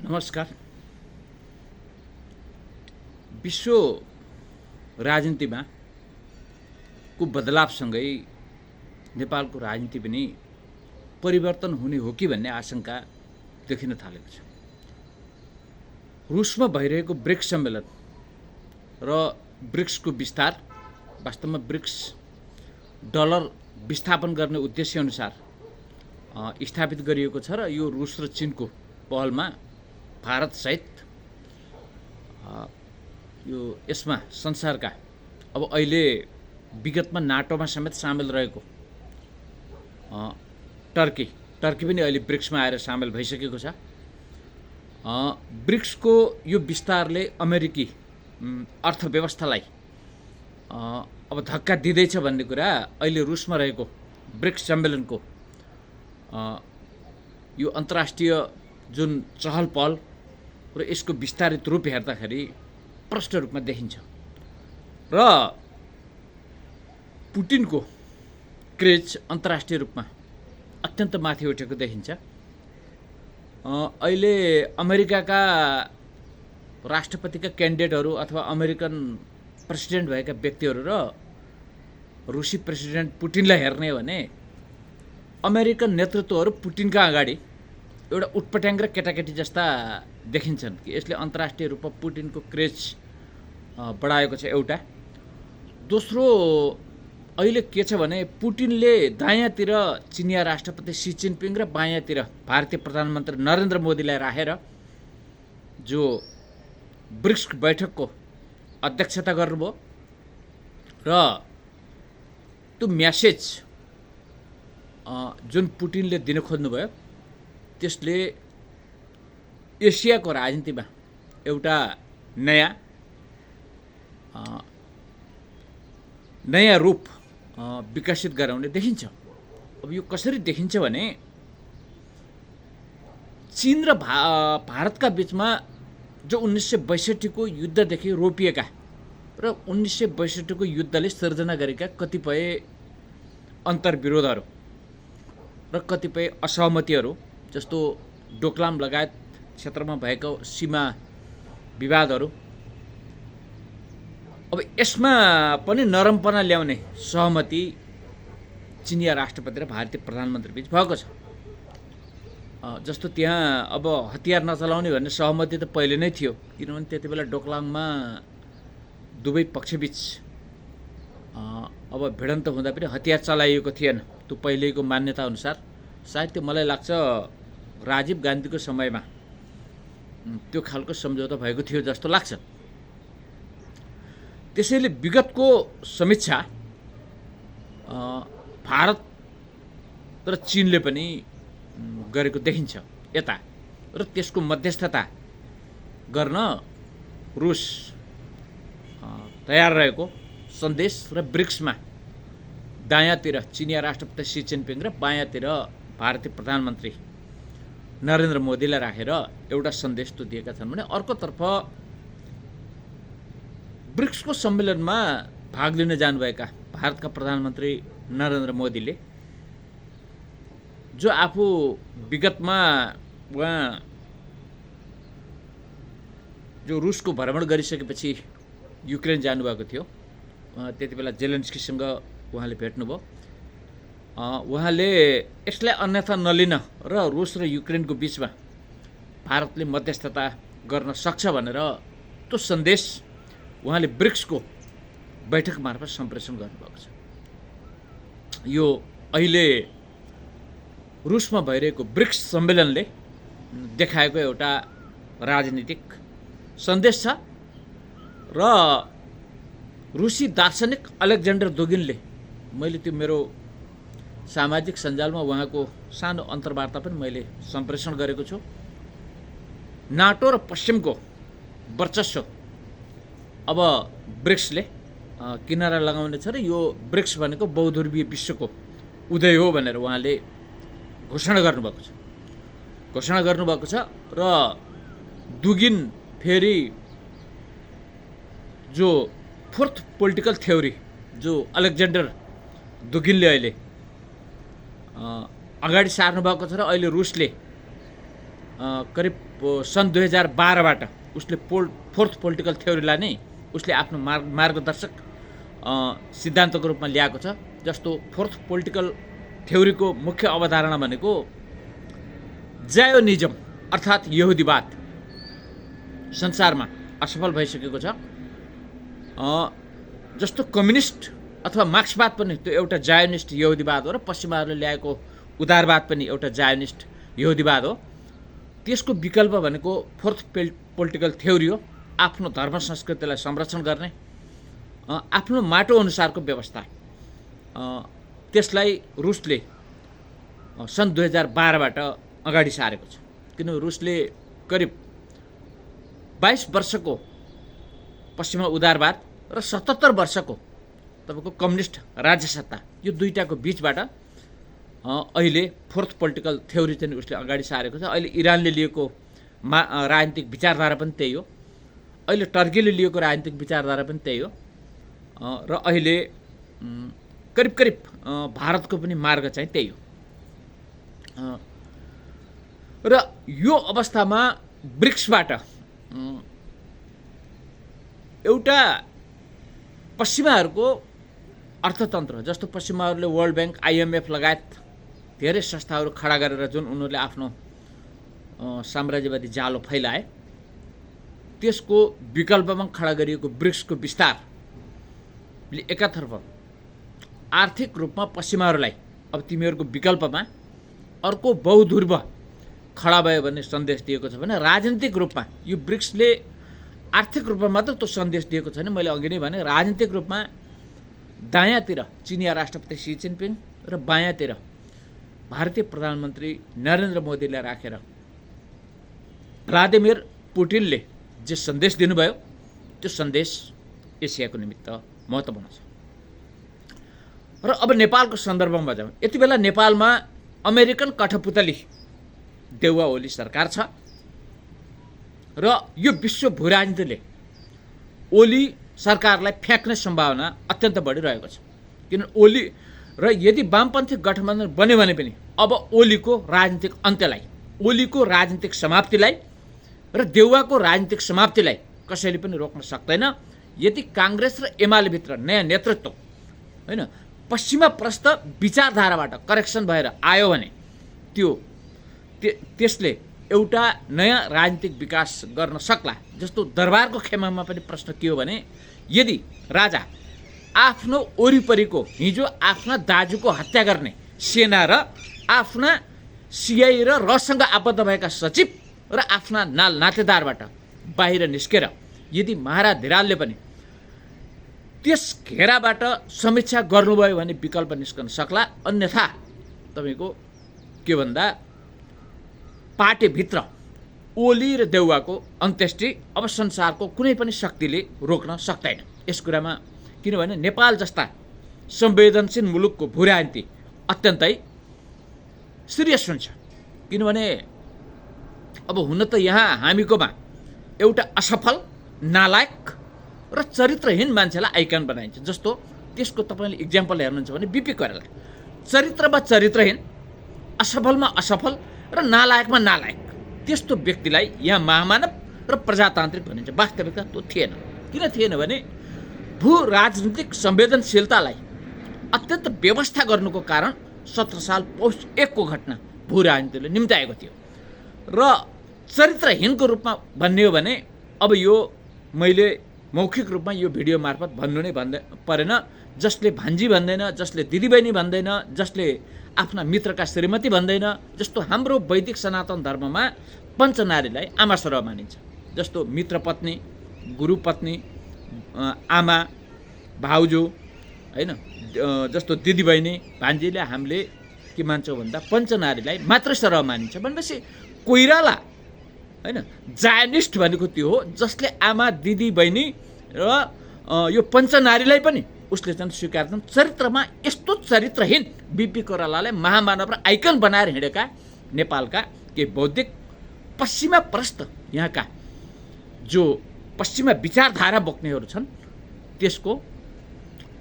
नमस्कार। विश्व राजनीतिमा को बदलावसँगै नेपालको राजनीति पनि परिवर्तन हुने हो कि भन्ने आशंका देखिन थालेको छ। रुसमा भइरहेको ब्रिक्स सम्मेलन र ब्रिक्सको विस्तार वास्तवमा ब्रिक्स डलर विस्थापन गर्ने उद्देश्य अनुसार स्थापित गरिएको छ र यो रुस र चीनको पहलमा भारत सहित यो यसमा संसारका अब अहिले विगतमा नाटोमा समेत सामेल रहेको टर्की पनि अहिले ब्रिक्समा आएर सामेल भइसकेको छ। ब्रिक्सको यो विस्तारले अमेरिकी अर्थव्यवस्थालाई अब धक्का दिँदैछ भन्ने कुरा अहिले रुसमा रहेको ब्रिक्स सम्मेलनको यो अन्तर्राष्ट्रिय जुन चहल पहल र यसको विस्तारित रूप हेर्दाखेरि प्रष्ट रूपमा देखिन्छ र पुटिनको क्रेज अन्तर्राष्ट्रिय रूपमा अत्यन्त माथि उठेको देखिन्छ। अहिले अमेरिकाका राष्ट्रपतिका क्यान्डिडेटहरू अथवा अमेरिकन प्रेसिडेन्ट भएका व्यक्तिहरू र रुसी प्रेसिडेन्ट पुटिनलाई हेर्ने हो भने अमेरिकन नेतृत्वहरू पुटिनका अगाडि एउटा उटपट्याङ र केटाकेटी जस्ता देखिन्छन् कि यसले अन्तर्राष्ट्रिय रूपमा पुटिनको क्रेज बढाएको छ। एउटा दोस्रो अहिले के छ भने पुटिनले दायाँतिर चिनिया राष्ट्रपति सी जिनपिङ र बायाँतिर भारतीय प्रधानमन्त्री नरेन्द्र मोदीलाई राखेर जो ब्रिक्स बैठकको अध्यक्षता गर्नुभयो र त्यो म्यासेज जुन पुटिनले दिन खोज्नुभयो त्यसले एसियाको राजनीतिमा एउटा नयाँ रूप विकसित गराउने देखिन्छ। अब यो कसरी देखिन्छ भने चीन र भारतका बीचमा जो 1962 को युद्धदेखि रोपिएका र 1962 को युद्धले सिर्जना गरेका कतिपय अन्तर्विरोधहरू र कतिपय असहमतिहरू जस्तो डोकलाम लगायत क्षेत्रमा भएको सीमा विवादहरू अब यसमा पनि नरमपना ल्याउने सहमति चिनिया राष्ट्रपति र भारतीय प्रधानमन्त्री बीच भएको छ। जस्तो त्यहाँ अब हतियार नचलाउने भन्ने सहमति त पहिले नै थियो, किनभने त्यति बेला डोकलाममा दुवै पक्षबीच अब भिडन्त हुँदा पनि हतियार चलाइएको थिएन त्यो पहिलेको मान्यता अनुसार। सायद त्यो मलाई लाग्छ राजीव गान्धीको समयमा त्यो खालको सम्झौता भएको थियो जस्तो लाग्छ। त्यसैले विगतको समीक्षा भारत र चीनले पनि गरेको देखिन्छ यता र त्यसको मध्यस्थता गर्न रुस तयार रहेको सन्देश र ब्रिक्समा दायाँतिर चिनिया राष्ट्रपति सी जिनपिङ र बायाँतिर भारतीय प्रधानमन्त्री नरेन्द्र मोदीलाई राखेर एउटा सन्देश त दिएका छन् भने अर्कोतर्फ ब्रिक्सको सम्मेलनमा भाग लिन जानुभएका भारतका प्रधानमन्त्री नरेन्द्र मोदीले जो आफू विगतमा उहाँ जो रुसको भ्रमण गरिसकेपछि युक्रेन जानुभएको थियो, त्यति बेला जेलेन्स्कीसँग उहाँले भेट्नुभयो। उहाँले यसलाई अन्यथा नलिन र रुस र युक्रेनको बीचमा भारतले मध्यस्थता गर्न सक्छ भनेर त्यो सन्देश उहाँले ब्रिक्सको बैठक मार्फत सम्प्रेषण गर्नुभएको छ। यो अहिले रुसमा भइरहेको ब्रिक्स सम्मेलनले देखाएको एउटा राजनीतिक सन्देश छ र रुसी दार्शनिक अलेक्जेन्डर दुगिनले, मैले त्यो मेरो सामाजिक सञ्जालमा उहाँको सानो अन्तर्वार्ता पनि मैले सम्प्रेषण गरेको छु। नाटो र पश्चिमको वर्चस्व अब ब्रिक्सले किनारा लगाउने छ र यो ब्रिक्स भनेको बहुध्रुवीय विश्वको उदय हो भनेर उहाँले घोषणा गर्नुभएको छ र दुगिन फेरि जो फोर्थ पोलिटिकल थ्योरी जो अलेक्जेन्डर दुगिनले अहिले अगाडि सार्नु भएको छ र अहिले रुसले करिब सन् 2012बाट उसले फोर्थ पोलिटिकल थ्योरीलाई नै उसले आफ्नो मार्गदर्शक सिद्धान्तको रूपमा ल्याएको छ। जस्तो फोर्थ पोलिटिकल थ्योरीको मुख्य अवधारणा भनेको जायोनिजम अर्थात् यहुदीवाद संसारमा असफल भइसकेको छ। जस्तो कम्युनिस्ट अथवा मार्क्सवाद पनि त्यो एउटा जायोनिस्ट यहुदीवाद हो र पश्चिमाहरूले ल्याएको उदारवाद पनि एउटा जायोनिस्ट यहुदीवाद हो। त्यसको विकल्प भनेको फोर्थ पोलिटिकल थ्योरी हो। आफ्नो धर्म संस्कृतिलाई संरक्षण गर्ने आफ्नो माटो अनुसारको व्यवस्था, त्यसलाई रुसले सन् 2012बाट अगाडि सारेको छ। किनभने रुसले करिब 22 वर्षको पश्चिमा उदारवाद र 77 वर्षको तपाईँको कम्युनिस्ट राज्यसत्ता, यो दुईटाको बिचबाट अहिले फोर्थ पोलिटिकल थ्योरी चाहिँ उसले अगाडि सारेको छ। अहिले इरानले लिएको राजनीतिक विचारधारा पनि त्यही हो, अहिले टर्कीले लिएको राजनीतिक विचारधारा पनि त्यही हो र अहिले करिब करिब भारतको पनि मार्ग चाहिँ त्यही हो। र यो अवस्थामा ब्रिक्सबाट एउटा पश्चिमाहरूको अर्थतन्त्र, जस्तो पश्चिमाहरूले वर्ल्ड ब्याङ्क, IMF लगायत धेरै संस्थाहरू खडा गरेर जुन उनीहरूले आफ्नो साम्राज्यवादी जालो फैलाए, त्यसको विकल्पमा खडा गरिएको ब्रिक्सको विस्तारले एकातर्फ आर्थिक रूपमा पश्चिमाहरूलाई अब तिमीहरूको विकल्पमा अर्को बहुध्रुव खडा भयो भन्ने सन्देश दिएको छ भने, राजनीतिक रूपमा यो ब्रिक्सले आर्थिक रूपमा मात्र त्यो सन्देश दिएको छैन। मैले अघि नै भने राजनीतिक रूपमा दायाँतिर चिनिया राष्ट्रपति सी जिनपिङ र बायाँतिर भारतीय प्रधानमन्त्री नरेन्द्र मोदीलाई राखेर भ्लादिमिर पुटिनले जे सन्देश दिनुभयो त्यो सन्देश एसियाको निमित्त महत्त्वपूर्ण छ। र अब नेपालको सन्दर्भमा जाउँ। यति बेला नेपालमा अमेरिकन कठपुतली देउवा ओली सरकार छ र यो विश्व भूराजनीतिले ओली सरकारलाई फ्याँक्ने सम्भावना अत्यन्त बढिरहेको छ। किन ओली र यदि वामपन्थी गठबन्धन बन्यो भने पनि अब ओलीको राजनीतिक अन्त्यलाई, ओलीको राजनीतिक समाप्तिलाई र देउवाको राजनीतिक समाप्तिलाई कसैले पनि रोक्न सक्दैन। यदि काङ्ग्रेस र एमाले भित्र नयाँ नेतृत्व होइन पश्चिमा प्रस्थ विचारधाराबाट करेक्सन भएर आयो भने त्यसले एउटा नयाँ राजनीतिक विकास गर्न सक्ला। जस्तो दरबारको खेमामा पनि प्रश्न के हो भने, यदि राजा आफ्नो वरिपरिको हिजो आफ्ना दाजुको हत्या गर्ने सेना र आफ्ना सिआई र रसँग आबद्ध भएका सचिव र आफ्ना नातेदारबाट बाहिर निस्केर यदि महाराज धिरालले पनि त्यस घेराबाट समीक्षा गर्नुभयो भने विकल्प निस्कन सक्ला। अन्यथा तपाईँको के भन्दा पार्टीभित्र ओली र देउवाको अन्त्येष्टि अब संसारको कुनै पनि शक्तिले रोक्न सक्दैन। यस कुरामा किनभने नेपाल जस्ता संवेदनशील मुलुकको भूराजनीति अत्यन्तै सिरियस हुन्छ। किनभने अब हुन त यहाँ हामीकोमा एउटा असफल, नालायक र चरित्रहीन मान्छेलाई आइकन बनाइन्छ। जस्तो त्यसको तपाईँले इक्जाम्पल हेर्नुहुन्छ भने बिपी कोइराला चरित्रमा चरित्रहीन, असफलमा असफल र नालायकमा नालायक, त्यस्तो व्यक्तिलाई यहाँ महामानव र प्रजातान्त्रिक भनिन्छ। वास्तविकता त्यो थिएन। किन थिएन भने भू राजनीतिक संवेदनशीलतालाई अत्यन्त व्यवस्था गर्नुको कारण 17 साल पौष 1 को घटना भू राजनीतिले निम्त्याएको थियो। र चरित्रहीनको रूपमा भन्ने हो भने अब यो मैले मौखिक रूपमा यो भिडियो मार्फत भन्नु नै परेन। जसले भान्जी भन्दैन, जसले दिदीबहिनी भन्दैन, जसले आफ्ना मित्रका श्रीमती भन्दैन, जस्तो हाम्रो वैदिक सनातन धर्ममा पञ्चनारीलाई आमा सरुवा मानिन्छ। जस्तो मित्रपत्नी, गुरुपत्नी, आमा, भाउजू होइन, जस्तो दिदीबहिनी, भान्जीले हामीले के मान्छौँ भन्दा पञ्चनारीलाई मात्र सरुवा मानिन्छ। भनेपछि कोइराला होइन जायनिस्ट भनेको त्यो हो जसले आमा, दिदी, बहिनी र यो पञ्चनारीलाई पनि उसले चाहिँ स्वीकार्छन्। चरित्रमा यस्तो चरित्रहीन बिपी कोइरालालाई महामानव र आइकन बनाएर हिँडेका नेपालका केही बौद्धिक पश्चिमा प्रस्थ यहाँका जो पश्चिमा विचारधारा बोक्नेहरू छन् त्यसको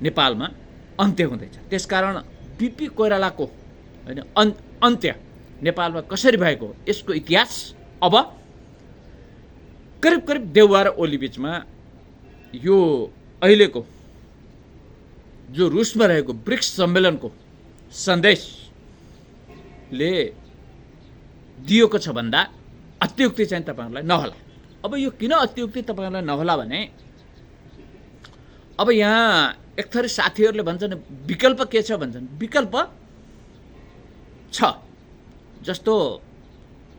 नेपालमा अन्त्य हुँदैछ। त्यसकारण बिपी कोइरालाको होइन अन्त्य नेपालमा कसरी भएको यसको इतिहास अब करिब करिब देउवा र ओली बिचमा यो अहिलेको जो रुसमा रहेको ब्रिक्स सम्मेलनको सन्देशले दिएको छ भन्दा अत्युक्ति चाहिँ तपाईँहरूलाई नहोला। अब यो किन अत्युक्ति तपाईँहरूलाई नहोला भने अब यहाँ एक थरी साथीहरूले भन्छन् विकल्प के छ भन्छन्। विकल्प छ, जस्तो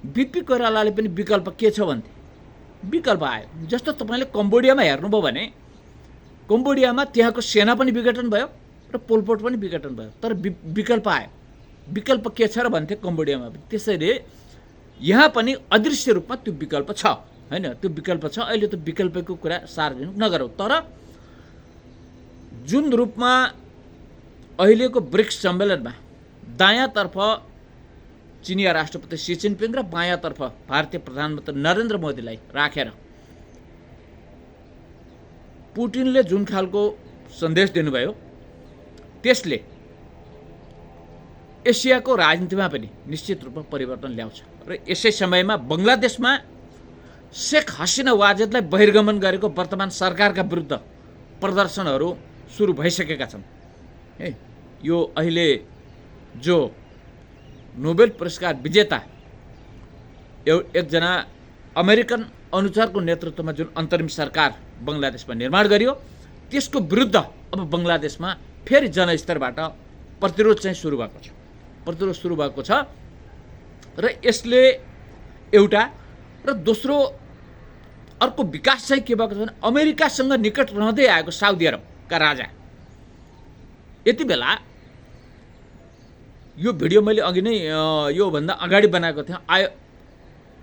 बिपी कोइरालाले पनि विकल्प के छ भन्थे, विकल्प आयो। जस्तो तपाईँले कम्बोडियामा हेर्नुभयो भने कम्बोडियामा त्यहाँको सेना पनि विघटन भयो र पोलपोट पनि विघटन भयो, तर विकल्प आयो। विकल्प के छ र भन्थे कम्बोडियामा पनि। त्यसैले यहाँ पनि अदृश्य रूपमा त्यो विकल्प छ, होइन, त्यो विकल्प छ। अहिले त्यो विकल्पको कुरा सार्वजनिक नगरौँ, तर जुन रूपमा अहिलेको ब्रिक्स सम्मेलनमा दायाँतर्फ चिनिया राष्ट्रपति सी जिनपिङ र बायाँतर्फ भारतीय प्रधानमन्त्री नरेन्द्र मोदीलाई राखेर पुटिनले जुन खालको सन्देश दिनुभयो त्यसले एसियाको राजनीतिमा पनि निश्चित रूपमा परिवर्तन ल्याउँछ। र यसै समयमा बङ्गलादेशमा शेख हसिना वाजेदलाई बहिर्गमन गरेको वर्तमान सरकारका विरुद्ध प्रदर्शनहरू सुरु भइसकेका छन्। है, यो अहिले जो नोबेल पुरस्कार विजेता एकजना अमेरिकन अनुचरको नेतृत्वमा जुन अन्तरिम सरकार बङ्गलादेशमा निर्माण गरियो त्यसको विरुद्ध अब बङ्गलादेशमा फेरि जनस्तरबाट प्रतिरोध चाहिँ सुरु भएको छ। प्रतिरोध सुरु भएको छ र यसले एउटा र दोस्रो अर्को विकास चाहिँ के भएको छ भने अमेरिकासँग निकट रहँदै आएको साउदी अरबका राजा यति बेला यो भिडियो मैले अघि नै योभन्दा अगाडि बनाएको थिएँ।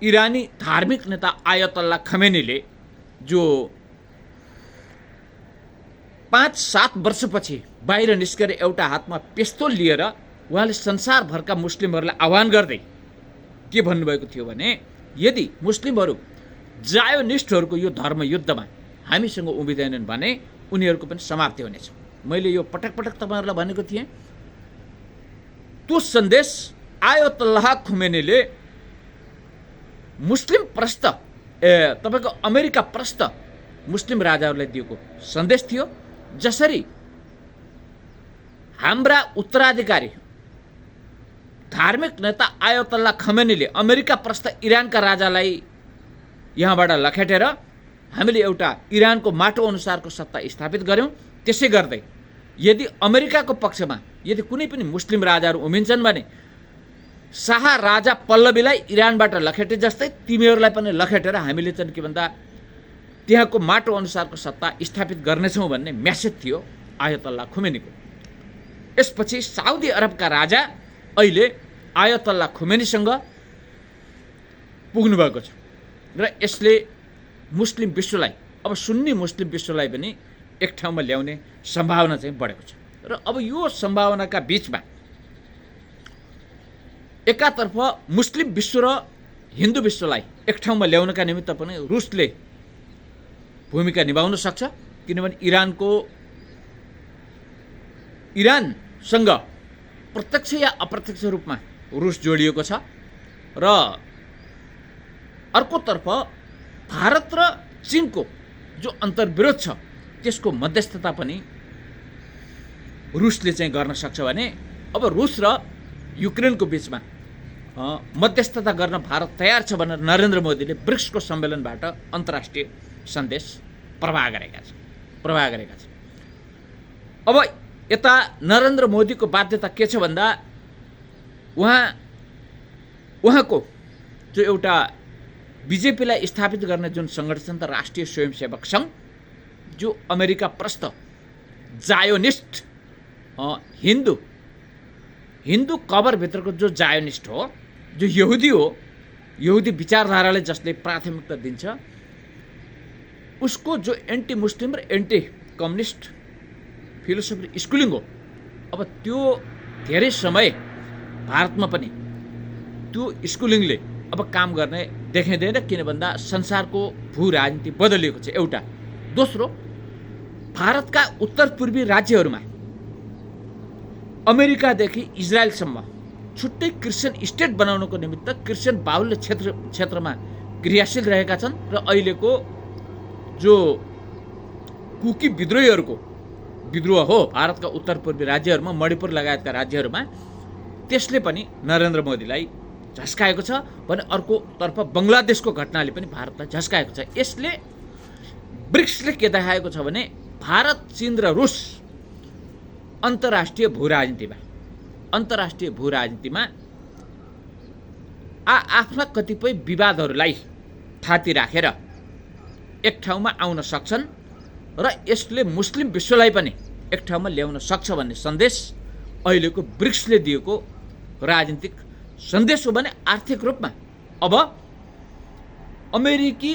इरानी धार्मिक नेता आयतल्ला खमेनीले जो 5-7 वर्षपछि बाहिर निस्केर एउटा हातमा पिस्तोल लिएर उहाँले संसारभरका मुस्लिमहरूलाई आह्वान गर्दै के भन्नुभएको थियो भने यदि मुस्लिमहरू जायोनिस्टहरूको यो धर्मयुद्धमा हामीसँग उभिँदैनन् भने उनीहरूको पनि समाप्ति हुनेछ। मैले यो पटक पटक तपाईँहरूलाई भनेको थिएँ। त्यो सन्देश आयतल्लाह खुमेनीले मुस्लिम प्रस्त तपाईँको अमेरिका प्रस्त मुस्लिम राजाहरूलाई दिएको सन्देश थियो। जसरी हाम्रा उत्तराधिकारी धार्मिक नेता आयतल्लाह खमेनीले अमेरिका प्रस्त इरानका राजालाई यहाँबाट लखेटेर हामीले एउटा इरानको माटो अनुसारको सत्ता स्थापित गर्यौँ, त्यसै गर्दै यदि अमेरिकाको पक्षमा यदि कुनै पनि मुस्लिम राजाहरू उभिन्छन् भने शाह राजा पल्लवीलाई इरानबाट लखेटे जस्तै तिमीहरूलाई पनि लखेटेर हामीले चाहिँ के भन्दा त्यहाँको माटो अनुसारको सत्ता स्थापित गर्नेछौँ भन्ने मेसेज थियो आयतल्लाह खुमेनीको। यसपछि साउदी अरबका राजा अहिले आयतल्लाह खुमेनीसँग पुग्नु भएको छ र यसले मुस्लिम विश्वलाई अब सुन्नी मुस्लिम विश्वलाई पनि एक ठाउँमा ल्याउने सम्भावना चाहिँ बढेको छ। र अब यो सम्भावनाका बीचमा एकातर्फ मुस्लिम विश्व र हिन्दू विश्वलाई एक ठाउँमा ल्याउनका निमित्त पनि रुसले भूमिका निभाउन सक्छ, किनभने इरानसँग प्रत्यक्ष या अप्रत्यक्ष रूपमा रुस जोडिएको छ र अर्कोतर्फ भारत र चीनको जो अन्तर्विरोध छ त्यसको मध्यस्थता पनि रुसले चाहिँ गर्न सक्छ भने अब रुस र युक्रेनको बीचमा मध्यस्थता गर्न भारत तयार छ भनेर नरेन्द्र मोदीले ब्रिक्सको सम्मेलनबाट अन्तर्राष्ट्रिय सन्देश प्रवाह गरेका छन्। अब यता नरेन्द्र मोदीको बाध्यता के छ भन्दा उहाँको जो एउटा बिजेपीलाई स्थापित गर्ने जुन सङ्गठन त राष्ट्रिय स्वयंसेवक सङ्घ जो अमेरिका प्रस्त जायोनिस्ट हिन्दू कभरभित्रको जो जायोनिस्ट हो, जो यहुदी विचारधाराले जसले प्राथमिकता दिन्छ उसको जो एन्टी मुस्लिम र एन्टी कम्युनिस्ट फिलोसफी स्कुलिङ हो। अब त्यो धेरै समय भारतमा पनि त्यो स्कुलिङले अब काम गर्ने देखिँदैन, किन भन्दा संसारको भू राजनीति बदलिएको छ एउटा। दोस्रो, भारतका उत्तर पूर्वी राज्यहरूमा अमेरिकादेखि इजरायलसम्म छुट्टै क्रिस्चियन स्टेट बनाउनको निमित्त क्रिस्चियन बाहुल्य क्षेत्रमा क्रियाशील रहेका छन् र अहिलेको जो कुकी विद्रोहीहरूको विद्रोह हो भारतका उत्तर पूर्वी राज्यहरूमा, मणिपुर लगायतका राज्यहरूमा, त्यसले पनि नरेन्द्र मोदीलाई झस्काएको छ भने अर्कोतर्फ बङ्गलादेशको घटनाले पनि भारतलाई झस्काएको छ। यसले ब्रिक्सले के देखाएको छ भने भारत, चीन र रुस अन्तर्राष्ट्रिय भूराजनीतिमा आफ्ना कतिपय विवादहरूलाई थाती राखेर एक ठाउँमा आउन सक्छन् र यसले मुस्लिम विश्वलाई पनि एक ठाउँमा ल्याउन सक्छ भन्ने सन्देश अहिलेको ब्रिक्सले दिएको राजनीतिक सन्देश हो भने आर्थिक रूपमा अब अमेरिकी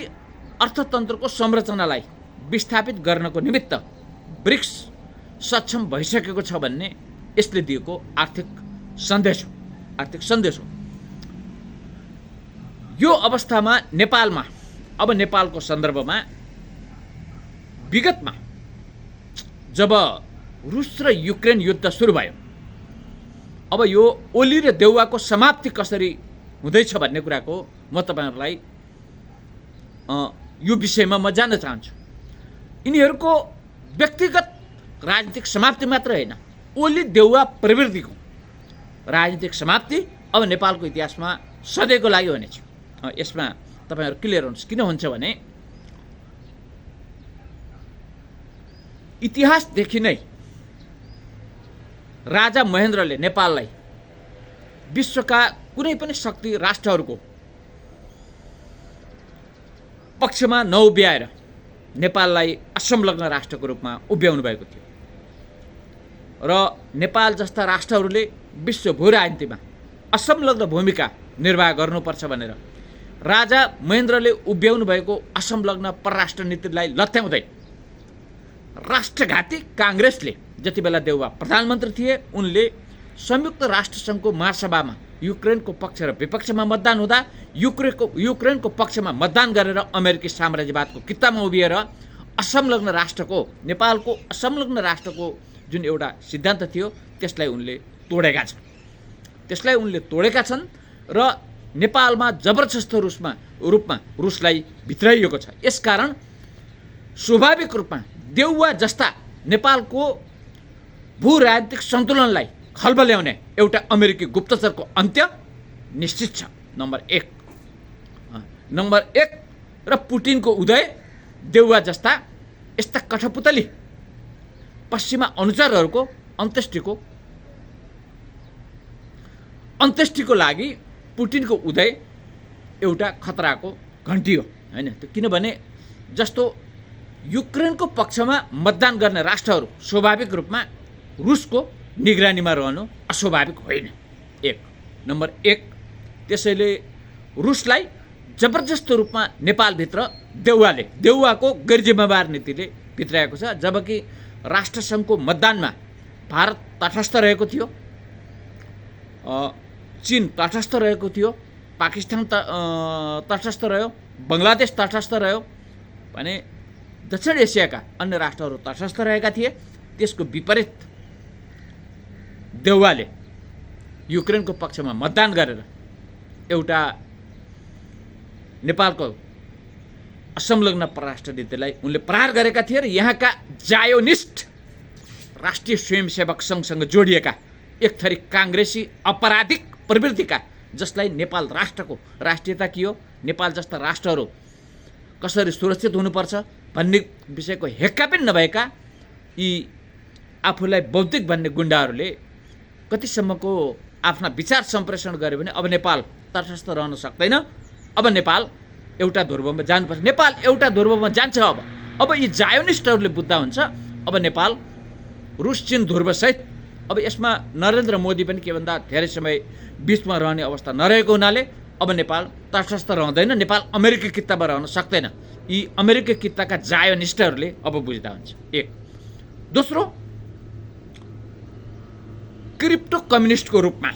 अर्थतन्त्रको संरचनालाई विस्थापित गर्नको निमित्त ब्रिक्स सक्षम भइसकेको छ भन्ने यसले दिएको आर्थिक सन्देश हो। यो अवस्थामा नेपालको सन्दर्भमा विगतमा जब रुस र युक्रेन युद्ध सुरु भयो, अब यो ओली र देउवाको समाप्ति कसरी हुँदैछ भन्ने कुराको म तपाईहरुलाई यो विषयमा म जान्न चाहन्छु। यिनीहरूको व्यक्तिगत राजनीतिक समाप्ति मात्र होइन, ओली देउवा प्रवृत्तिको राजनीतिक समाप्ति अब नेपालको इतिहासमा सधैँको लागि हुनेछ। यसमा तपाईहरु क्लियर हुनुहुन्छ। किन हुन्छ भने इतिहासदेखि नै राजा महेन्द्रले नेपाललाई विश्वका कुनै पनि शक्ति राष्ट्रहरूको पक्षमा नउभ्याएर नेपाललाई असंलग्न राष्ट्रको रूपमा उभ्याउनु भएको थियो र नेपाल जस्ता राष्ट्रहरूले विश्व भूराजनीतिमा असंलग्न भूमिका निर्वाह गर्नुपर्छ भनेर राजा महेन्द्रले उभ्याउनु भएको असंलग्न परराष्ट्र नीतिलाई लत्याउँदै राष्ट्रघाती कांग्रेसले, जति बेला देउवा प्रधानमन्त्री थिए, उनले संयुक्त राष्ट्रसङ्घको महासभामा युक्रेनको पक्ष र विपक्षमा मतदान हुँदा युक्रेनको पक्षमा मतदान गरेर अमेरिकी साम्राज्यवादको कित्तामा उभिएर असंलग्न राष्ट्रको, नेपालको असंलग्न राष्ट्रको जुन एउटा सिद्धान्त थियो त्यसलाई उनले तोडेका छन् र नेपालमा जबरजस्त रूपमा रुसलाई भित्राइएको छ। यसकारण स्वाभाविक रूपमा देउवा जस्ता नेपालको भू राजनीतिक सन्तुलनलाई खलबल्याउने एउटा अमेरिकी गुप्तचरको अन्त्य निश्चित छ। नम्बर एक र पुटिनको उदय देउवा जस्ता यस्ता कठपुतली पश्चिमा अनुचरहरूको अन्त्येष्टिको लागि पुटिनको उदय एउटा खतराको घण्टी हो हैन। किनभने जस्तो युक्रेनको पक्षमा मतदान गर्ने राष्ट्रहरू स्वाभाविक रूपमा रुसको निगरानीमा रहनु अस्वाभाविक होइन। नम्बर एक, त्यसैले रुसलाई जबरजस्त रूपमा नेपालभित्र देउवाको गैरजिम्मेवार नीतिले भित्राएको छ। जबकि राष्ट्रसङ्घको मतदानमा भारत तटस्थ रहेको थियो, चीन तटस्थ रहेको थियो, पाकिस्तान तटस्थ रह्यो, बङ्गलादेश तटस्थ रह्यो भने दक्षिण एसियाका अन्य राष्ट्रहरू तटस्थ रहेका थिए। त्यसको विपरीत देउवाले युक्रेनको पक्षमा मतदान गरेर एउटा नेपालको असंलग्न परराष्ट्र नीतिलाई उनले प्रहार गरेका थिए र यहाँका जायोनिस्ट राष्ट्रिय स्वयंसेवक सङ्घसँग जोडिएका एक थरी काङ्ग्रेसी अपराधिक प्रवृत्तिका, जसलाई नेपाल राष्ट्रको राष्ट्रियता के हो, नेपाल जस्ता राष्ट्रहरू कसरी सुरक्षित हुनुपर्छ भन्ने विषयको हेक्का पनि नभएका यी आफूलाई बौद्धिक भन्ने गुण्डाहरूले कतिसम्मको आफ्ना विचार सम्प्रेषण गर्यो भने अब नेपाल तटस्थ रहन सक्दैन। अब नेपाल एउटा ध्रुवमा जानुपर्छ। नेपाल एउटा ध्रुवमा जान्छ। अब यी जायोनिस्टहरूले बुझ्दा हुन्छ अब नेपाल रुस चीन ध्रुवसहित, अब यसमा नरेन्द्र मोदी पनि के भन्दा धेरै समय बिचमा रहने अवस्था नरहेको हुनाले अब नेपाल तटस्थ रहँदैन, नेपाल अमेरिकी कित्तामा रहन सक्दैन। यी अमेरिकी कित्ताका जायोनिस्टहरूले अब बुझ्दा हुन्छ। एक। दोस्रो, क्रिप्टो कम्युनिस्टको रूपमा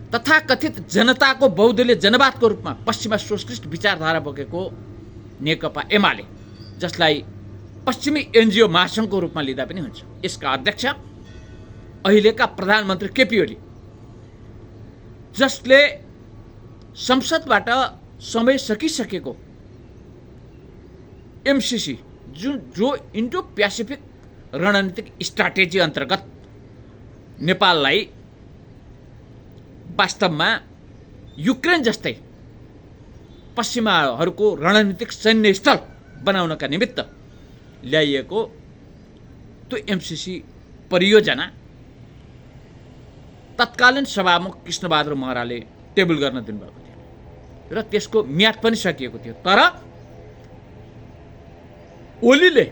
तथाकथित जनताको बहुदलीय जनवादको रूपमा पश्चिमा सोशलिस्ट विचारधारा बोकेको नेकपा एमाले, जसलाई पश्चिमी एनजिओ महासङ्घको रूपमा लिँदा पनि हुन्छ, यसका अध्यक्ष अहिलेका प्रधानमन्त्री केपी ओली जसले संसदबाट समय सकिसकेको एमसिसी जो इन्डो प्यासिफिक रणनीतिक स्ट्राटेजी अन्तर्गत नेपाललाई वास्तवमा युक्रेन जस्तै पश्चिमाहरूको रणनीतिक सैन्य स्थल बनाउनका निमित्त ल्याइएको त्यो एमसिसी परियोजना तत्कालीन सभामुख कृष्णबहादुर महराले टेबल गर्न दिनुभएको थियो र त्यसको म्याद पनि सकिएको थियो। तर ओलीले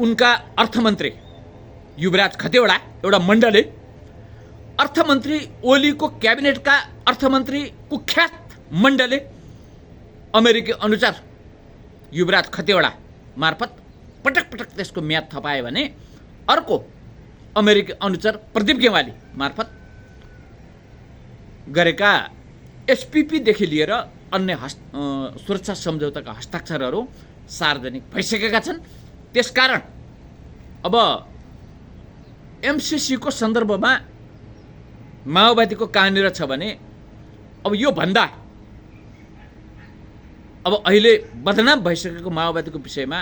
उनका अर्थमन्त्री युवराज खतिवडा एउटा मण्डलले अर्थमन्त्री ओलीको क्याबिनेटका अर्थमन्त्री कुख्यात मण्डलले अमेरिकी अनुचार युवराज खतिवडा मार्फत पटक पटक त्यसको म्याद थपायो भने अर्को अमेरिकी अनुचार प्रदीप गेवाली मार्फत गरेका एसपीपीदेखि लिएर अन्य सुरक्षा सम्झौताका हस्ताक्षरहरू सार्वजनिक भइसकेका छन्। त्यसकारण अब एमसिसीको सन्दर्भमा माओवादीको कहाँनिर छ भने अब यो भन्दा अब अहिले बदनाम भइसकेको माओवादीको विषयमा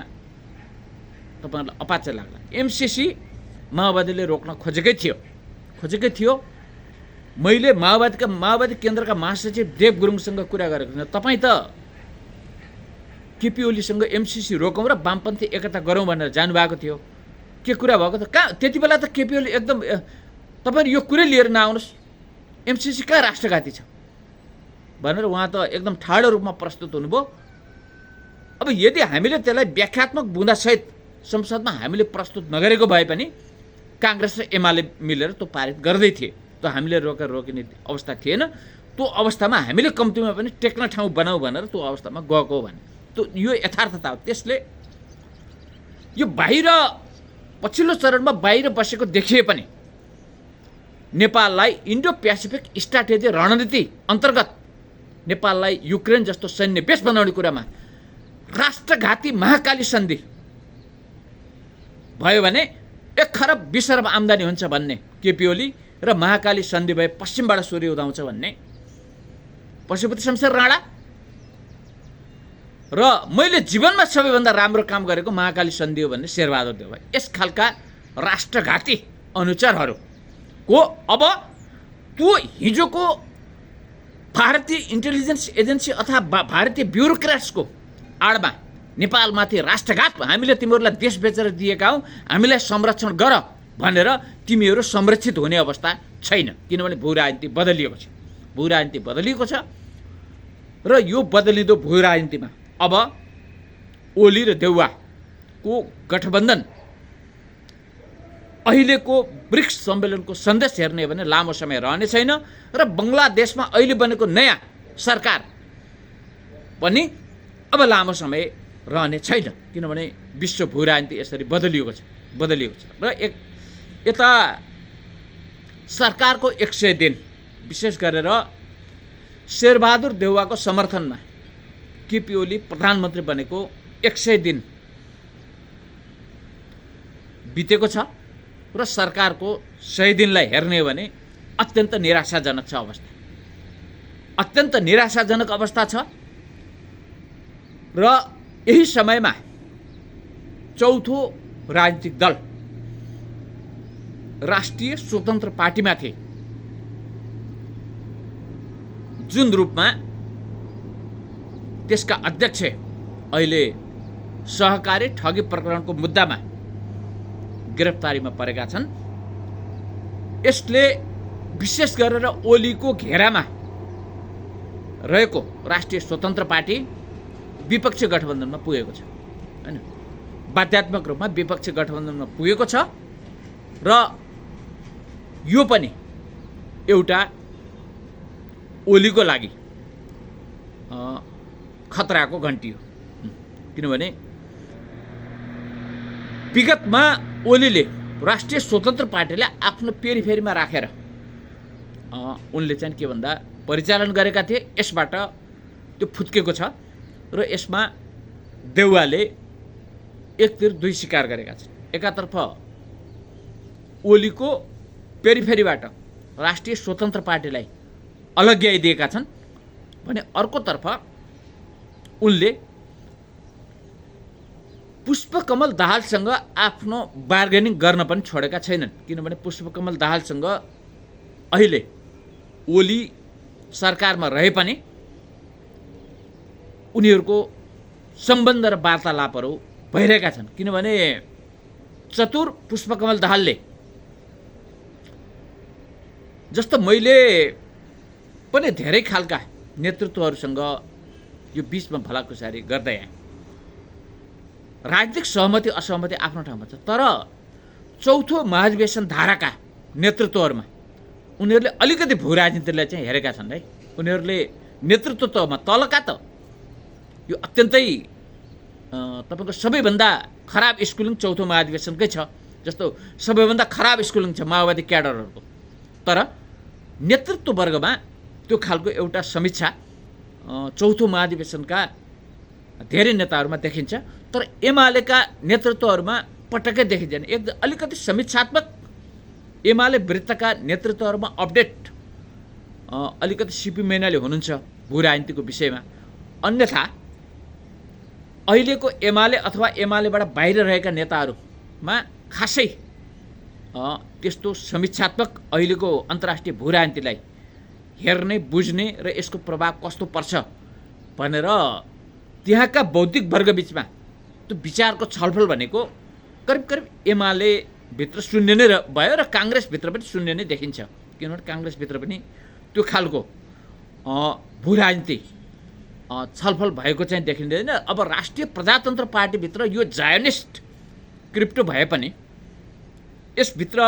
तपाईँहरूलाई अपाचे लाग्ला। एमसिसी माओवादीले रोक्न खोजेकै थियो। मैले माओवादी केन्द्रका महासचिव देव गुरुङसँग कुरा गरेको थिएँ, तपाईँ त केपी ओलीसँग एमसिसी रोकौँ र वामपन्थी एकता गरौँ भनेर जानुभएको थियो, के कुरा भएको त? कहाँ त्यति बेला त केपी ओली एकदम तपाईँ यो कुरै लिएर नआउनुहोस्, एमसिसी कहाँ राष्ट्रघाती छ भनेर उहाँ त एकदम ठाडो रूपमा प्रस्तुत हुनुभयो। अब यदि हामीले त्यसलाई व्याख्यात्मक बुँदासहित संसदमा हामीले प्रस्तुत नगरेको भए पनि काङ्ग्रेस र एमाले मिलेर त्यो पारित गर्दै थिए, त्यो हामीले रोकिने अवस्था थिएन। त्यो अवस्थामा हामीले कम्तीमा पनि टेक्न ठाउँ बनाऊ भनेर त्यो अवस्थामा गएको भने त्यो यो यथार्थता हो। त्यसले यो बाहिर पछिल्लो चरणमा बाहिर बसेको देखिए पनि नेपाललाई इन्डो प्यासिफिक स्ट्राटेजी रणनीति अन्तर्गत नेपाललाई युक्रेन जस्तो सैन्य बेस बनाउने कुरामा राष्ट्रघाती महाकाली सन्धि भयो भने 1 खरब 20 अरब आम्दानी हुन्छ भन्ने केपी ओली र महाकाली सन्धि भए पश्चिमबाट सूर्य उदाउँछ भन्ने पशुपति शमशेर राणा र मैले जीवनमा सबैभन्दा राम्रो काम गरेको महाकाली सन्धि हो भन्ने शेरबहादुर देउवा। यस खालका राष्ट्रघाती अनुचारहरूको अब त्यो हिजोको भारतीय इन्टेलिजेन्स एजेन्सी अथवा भारतीय ब्युरोक्रेट्सको आडमा नेपालमाथि राष्ट्रघात, हामीले तिमीहरूलाई देश बेचेर दिएका हौ, हामीलाई संरक्षण गर भनेर तिमीहरू संरक्षित हुने अवस्था छैन, किनभने भू राजनीति बदलिएको छ र यो बदलिँदो भू राजनीतिमा अब ओली र देउवाको गठबन्धन अहिलेको ब्रिक्स सम्मेलनको सन्देश हेर्ने हो भने लामो समय रहने छैन र बङ्गलादेशमा अहिले बनेको नयाँ सरकार पनि अब लामो समय रहने छैन, किनभने विश्व भू राजनीति यसरी बदलिएको छ र यता सरकारको 100 दिन विशेष गरेर शेरबहादुर देउवाको समर्थनमा केपी ओली प्रधानमन्त्री बनेको 100 दिन बितेको छ र सरकारको 100 दिनलाई हेर्ने हो भने अत्यन्त निराशाजनक अवस्था छ र यही समयमा चौथो राजनीतिक दल राष्ट्रिय स्वतन्त्र पार्टीमाथि जुन रूपमा त्यसका अध्यक्ष अहिले सहकारी ठगी प्रकरणको मुद्दामा गिरफ्तारीमा परेका छन्, यसले विशेष गरेर ओलीको घेरामा रहेको राष्ट्रिय स्वतन्त्र पार्टी विपक्षी गठबन्धनमा पुगेको छ हैन, बाध्यात्मक रूपमा विपक्षी गठबन्धनमा पुगेको छ र यो पनि एउटा ओलीको लागि खतराको घन्टी हो। किनभने विगतमा ओलीले राष्ट्रिय स्वतन्त्र पार्टीलाई आफ्नो पेरिफेरीमा राखेर उनले चाहिँ के भन्दा परिचालन गरेका थिए, यसबाट त्यो फुत्केको छ र यसमा देउवाले एक तिर दुई शिकार गरेका छन्। एकातर्फ ओलीको पेरिफेरीबाट राष्ट्रिय स्वतन्त्र पार्टीलाई अलग्याइदिएका छन् भने अर्कोतर्फ उनले पुष्पकमल दाहालसँग आफ्नो बार्गेनिङ गर्न पनि छोडेका छैनन्। किनभने पुष्पकमल दाहालसँग अहिले ओली सरकारमा रहे पनि उनीहरूको सम्बन्ध र वार्तालापहरू भइरहेका छन्। किनभने चतुर पुष्पकमल दाहालले जस्तो मैले पनि धेरै खालका नेतृत्वहरूसँग यो बिचमा भलाकुसारी गर्दै आएँ। राजनीतिक सहमति असहमति आफ्नो ठाउँमा छ, तर चौथो महाधिवेशन धाराका नेतृत्वहरूमा उनीहरूले अलिकति भू राजनीतिलाई चाहिँ हेरेका छन् है। उनीहरूले नेतृत्वमा तलका त यो अत्यन्तै तपाईँको सबैभन्दा खराब स्कुलिङ चौथो महाधिवेशनकै छ, जस्तो सबैभन्दा खराब स्कुलिङ छ माओवादी क्याडरहरूको। तर नेतृत्व वर्गमा त्यो खालको एउटा समीक्षा चौथो महाधिवेशनका धेरै नेताहरूमा देखिन्छ, तर एमालेका नेतृत्वहरूमा पटक्कै देखिँदैन। अलिकति समीक्षात्मक एमाले वृत्तका नेतृत्वहरूमा अपडेट अलिकति सिपी मैनाली हुनुहुन्छ भू राजनीतिको विषयमा। अन्यथा अहिलेको एमाले अथवा एमालेबाट बाहिर रहेका नेताहरूमा खासै त्यस्तो समीक्षात्मक अहिलेको अन्तर्राष्ट्रिय भू राजनीतिलाई हेर्ने बुझ्ने र यसको प्रभाव कस्तो पर्छ भनेर त्यहाँका बौद्धिक वर्गबीचमा त्यो विचारको छलफल भनेको करिब करिब एमाले भित्र शून्य नै भयो र काङ्ग्रेसभित्र पनि शून्य नै देखिन्छ। किनभने काङ्ग्रेसभित्र पनि त्यो खालको भू राजनीति छलफल भएको चाहिँ देखिँदैन। अब राष्ट्रिय प्रजातन्त्र पार्टीभित्र यो जायोनिस्ट क्रिप्टो भए पनि यसभित्र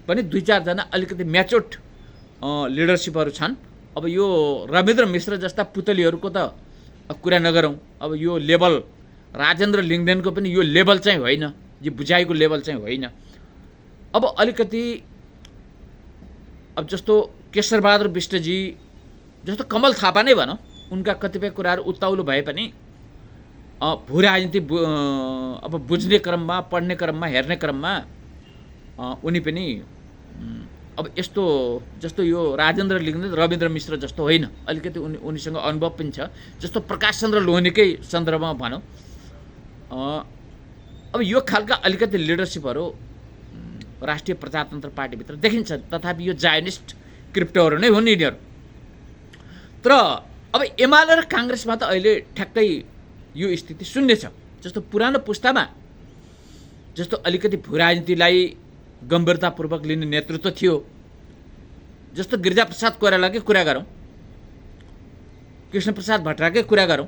पनि दुई चारजना अलिकति म्याच्योर्ड लिडरसिपहरू छन्। अब यो रविन्द्र मिश्र जस्ता पुतलीहरूको त कुरा नगरौँ। अब यो लेभल राजेन्द्र लिङ्गदेनको पनि यो लेभल चाहिँ होइन, यो बुझाइको लेभल चाहिँ होइन। अब अलिकति अब जस्तो केशरबहादुर विष्टजी जस्तो कमल थापा नै भनौँ, उनका कतिपय कुराहरू उत्ताउलो भए पनि भू राजनीति अब बुझ्ने क्रममा पढ्ने क्रममा हेर्ने क्रममा उनी पनि अब यस्तो जस्तो यो राजेन्द्र लिङ्गदेन रविन्द्र मिश्र जस्तो होइन, अलिकति उनीसँग अनुभव पनि छ। जस्तो प्रकाश चन्द्र लोहनीकै सन्दर्भमा भनौँ, अब यो खालका अलिकति लिडरसिपहरू राष्ट्रिय प्रजातन्त्र पार्टीभित्र देखिन्छ। तथापि यो जायोनिस्ट क्रिप्टोहरू नै हुन् यिनीहरू। तर अब एमाले र काङ्ग्रेसमा त अहिले ठ्याक्कै यो स्थिति शून्य छ। जस्तो पुरानो पुस्तामा जस्तो अलिकति भू राजनीतिलाई गम्भीरतापूर्वक लिने नेतृत्व थियो, जस्तो गिरिजाप्रसाद कोइरालाकै कुरा गरौँ, कृष्णप्रसाद भट्टराकै कुरा गरौँ।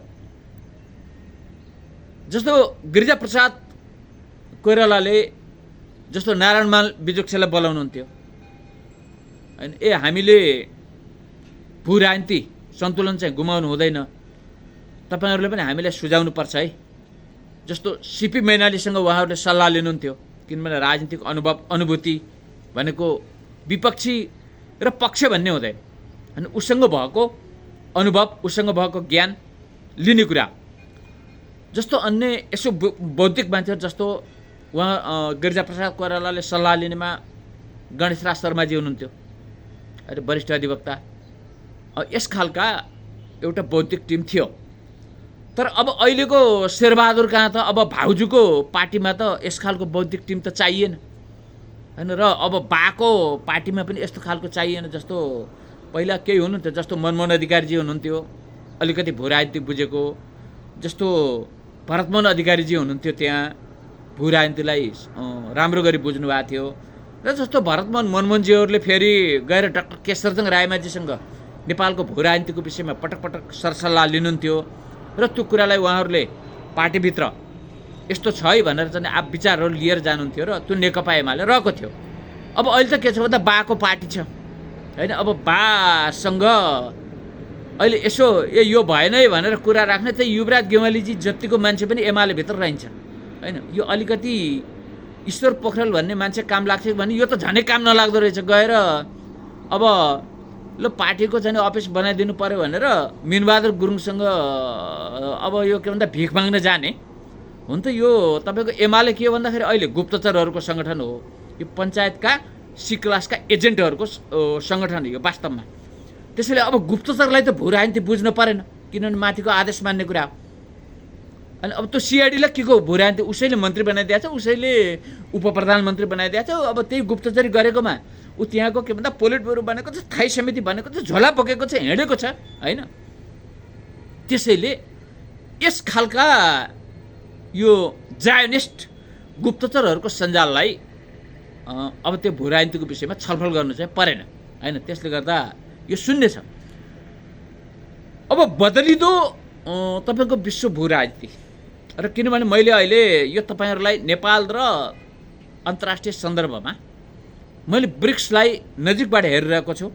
जस्तो गिरिजाप्रसाद कोइरालाले जस्तो नारायणमाल बिजुक्सेलाई बोलाउनुहुन्थ्यो होइन, हामीले भू राजनीति सन्तुलन चाहिँ गुमाउनु हुँदैन, तपाईँहरूले पनि हामीलाई सुझाउनु पर्छ है। जस्तो सिपी मैनालीसँग उहाँहरूले सल्लाह लिनुहुन्थ्यो, किनभने राजनीतिक अनुभूति भनेको विपक्षी र पक्ष भन्ने हुँदैन, अनि उसँग भएको अनुभव उसँग भएको ज्ञान लिने कुरा। जस्तो अन्य यसो बौद्धिक मान्छेहरू जस्तो उहाँ गिरिजाप्रसाद कोइरालाले सल्लाह लिनेमा गणेशराज शर्माजी हुनुहुन्थ्यो, अहिले वरिष्ठ अधिवक्ता। यस खालका एउटा बौद्धिक टिम थियो। तर अब अहिलेको शेरबहादुर कहाँ त अब भाउजूको पार्टीमा त यस खालको बौद्धिक टिम त चाहिएन होइन, र अब बाको पार्टीमा पनि यस्तो खालको चाहिएन। जस्तो पहिला केही हुनुहुन्थ्यो, जस्तो मनमोहन अधिकारीजी हुनुहुन्थ्यो अलिकति भू राजनीति बुझेको, जस्तो भरतमोहन अधिकारीजी हुनुहुन्थ्यो त्यहाँ भू राजनीतिलाई राम्रो गरी बुझ्नु भएको थियो। र जस्तो भरतमोहन मनमोहनजीहरूले फेरि गएर डाक्टर केशरजङ रायमाझीसँग नेपालको भू राजनीतिको विषयमा पटक पटक सरसल्लाह लिनुहुन्थ्यो, र त्यो कुरालाई उहाँहरूले पार्टीभित्र यस्तो छ है भनेर चाहिँ आप विचारहरू लिएर जानुहुन्थ्यो, र त्यो नेकपा एमाले रहेको थियो। अब अहिले त के छ भन्दा बाको पार्टी छ होइन। अब बासँग अहिले यसो यो भएन है भनेर कुरा राख्ने त युवराज गेवालीजी जतिको मान्छे पनि एमाले भित्र रहन्छ होइन। यो अलिकति ईश्वर पोखरेल भन्ने मान्छे काम लाग्छ भने यो त झनै काम नलाग्दो रहेछ। गएर अब ल पार्टीको चाहिँ अफिस बनाइदिनु पर्यो भनेर मिनबहादुर गुरुङसँग अब यो के भन्दा भिख माग्न जाने हुन त यो तपाईँको एमाले के हो भन्दाखेरि अहिले गुप्तचरहरूको सङ्गठन हो। यो पञ्चायतका सी क्लासका एजेन्टहरूको सङ्गठन हो वास्तवमा। त्यसैले अब गुप्तचरलाई त भू राजनीति बुझ्नु परेन, किनभने माथिको आदेश मान्ने कुरा हो। अनि अब त्यो सिआइडीलाई के को भू राजनीति? उसैले मन्त्री बनाइदिएको छ, उसैले उप प्रधानमन्त्री बनाइदिएको छ। अब त्यही गुप्तचरी गरेकोमा ऊ त्यहाँको के भन्दा पोलिट ब्युरो बनेको छ, स्थायी समिति बनेको छ, झोला बोकेको छ, हिँडेको छ होइन। त्यसैले यस खालका यो जायोनिस्ट गुप्तचरहरूको सञ्जाललाई अब त्यो भू राजनीतिको विषयमा छलफल गर्नु चाहिँ परेन होइन। त्यसले गर्दा यो शून्य छ। अब बदलिदो तपाईँको विश्व भू राजनीति र किनभने मैले अहिले यो तपाईँहरूलाई नेपाल र अन्तर्राष्ट्रिय सन्दर्भमा मैले ब्रिक्सलाई नजिकबाट हेरिरहेको छु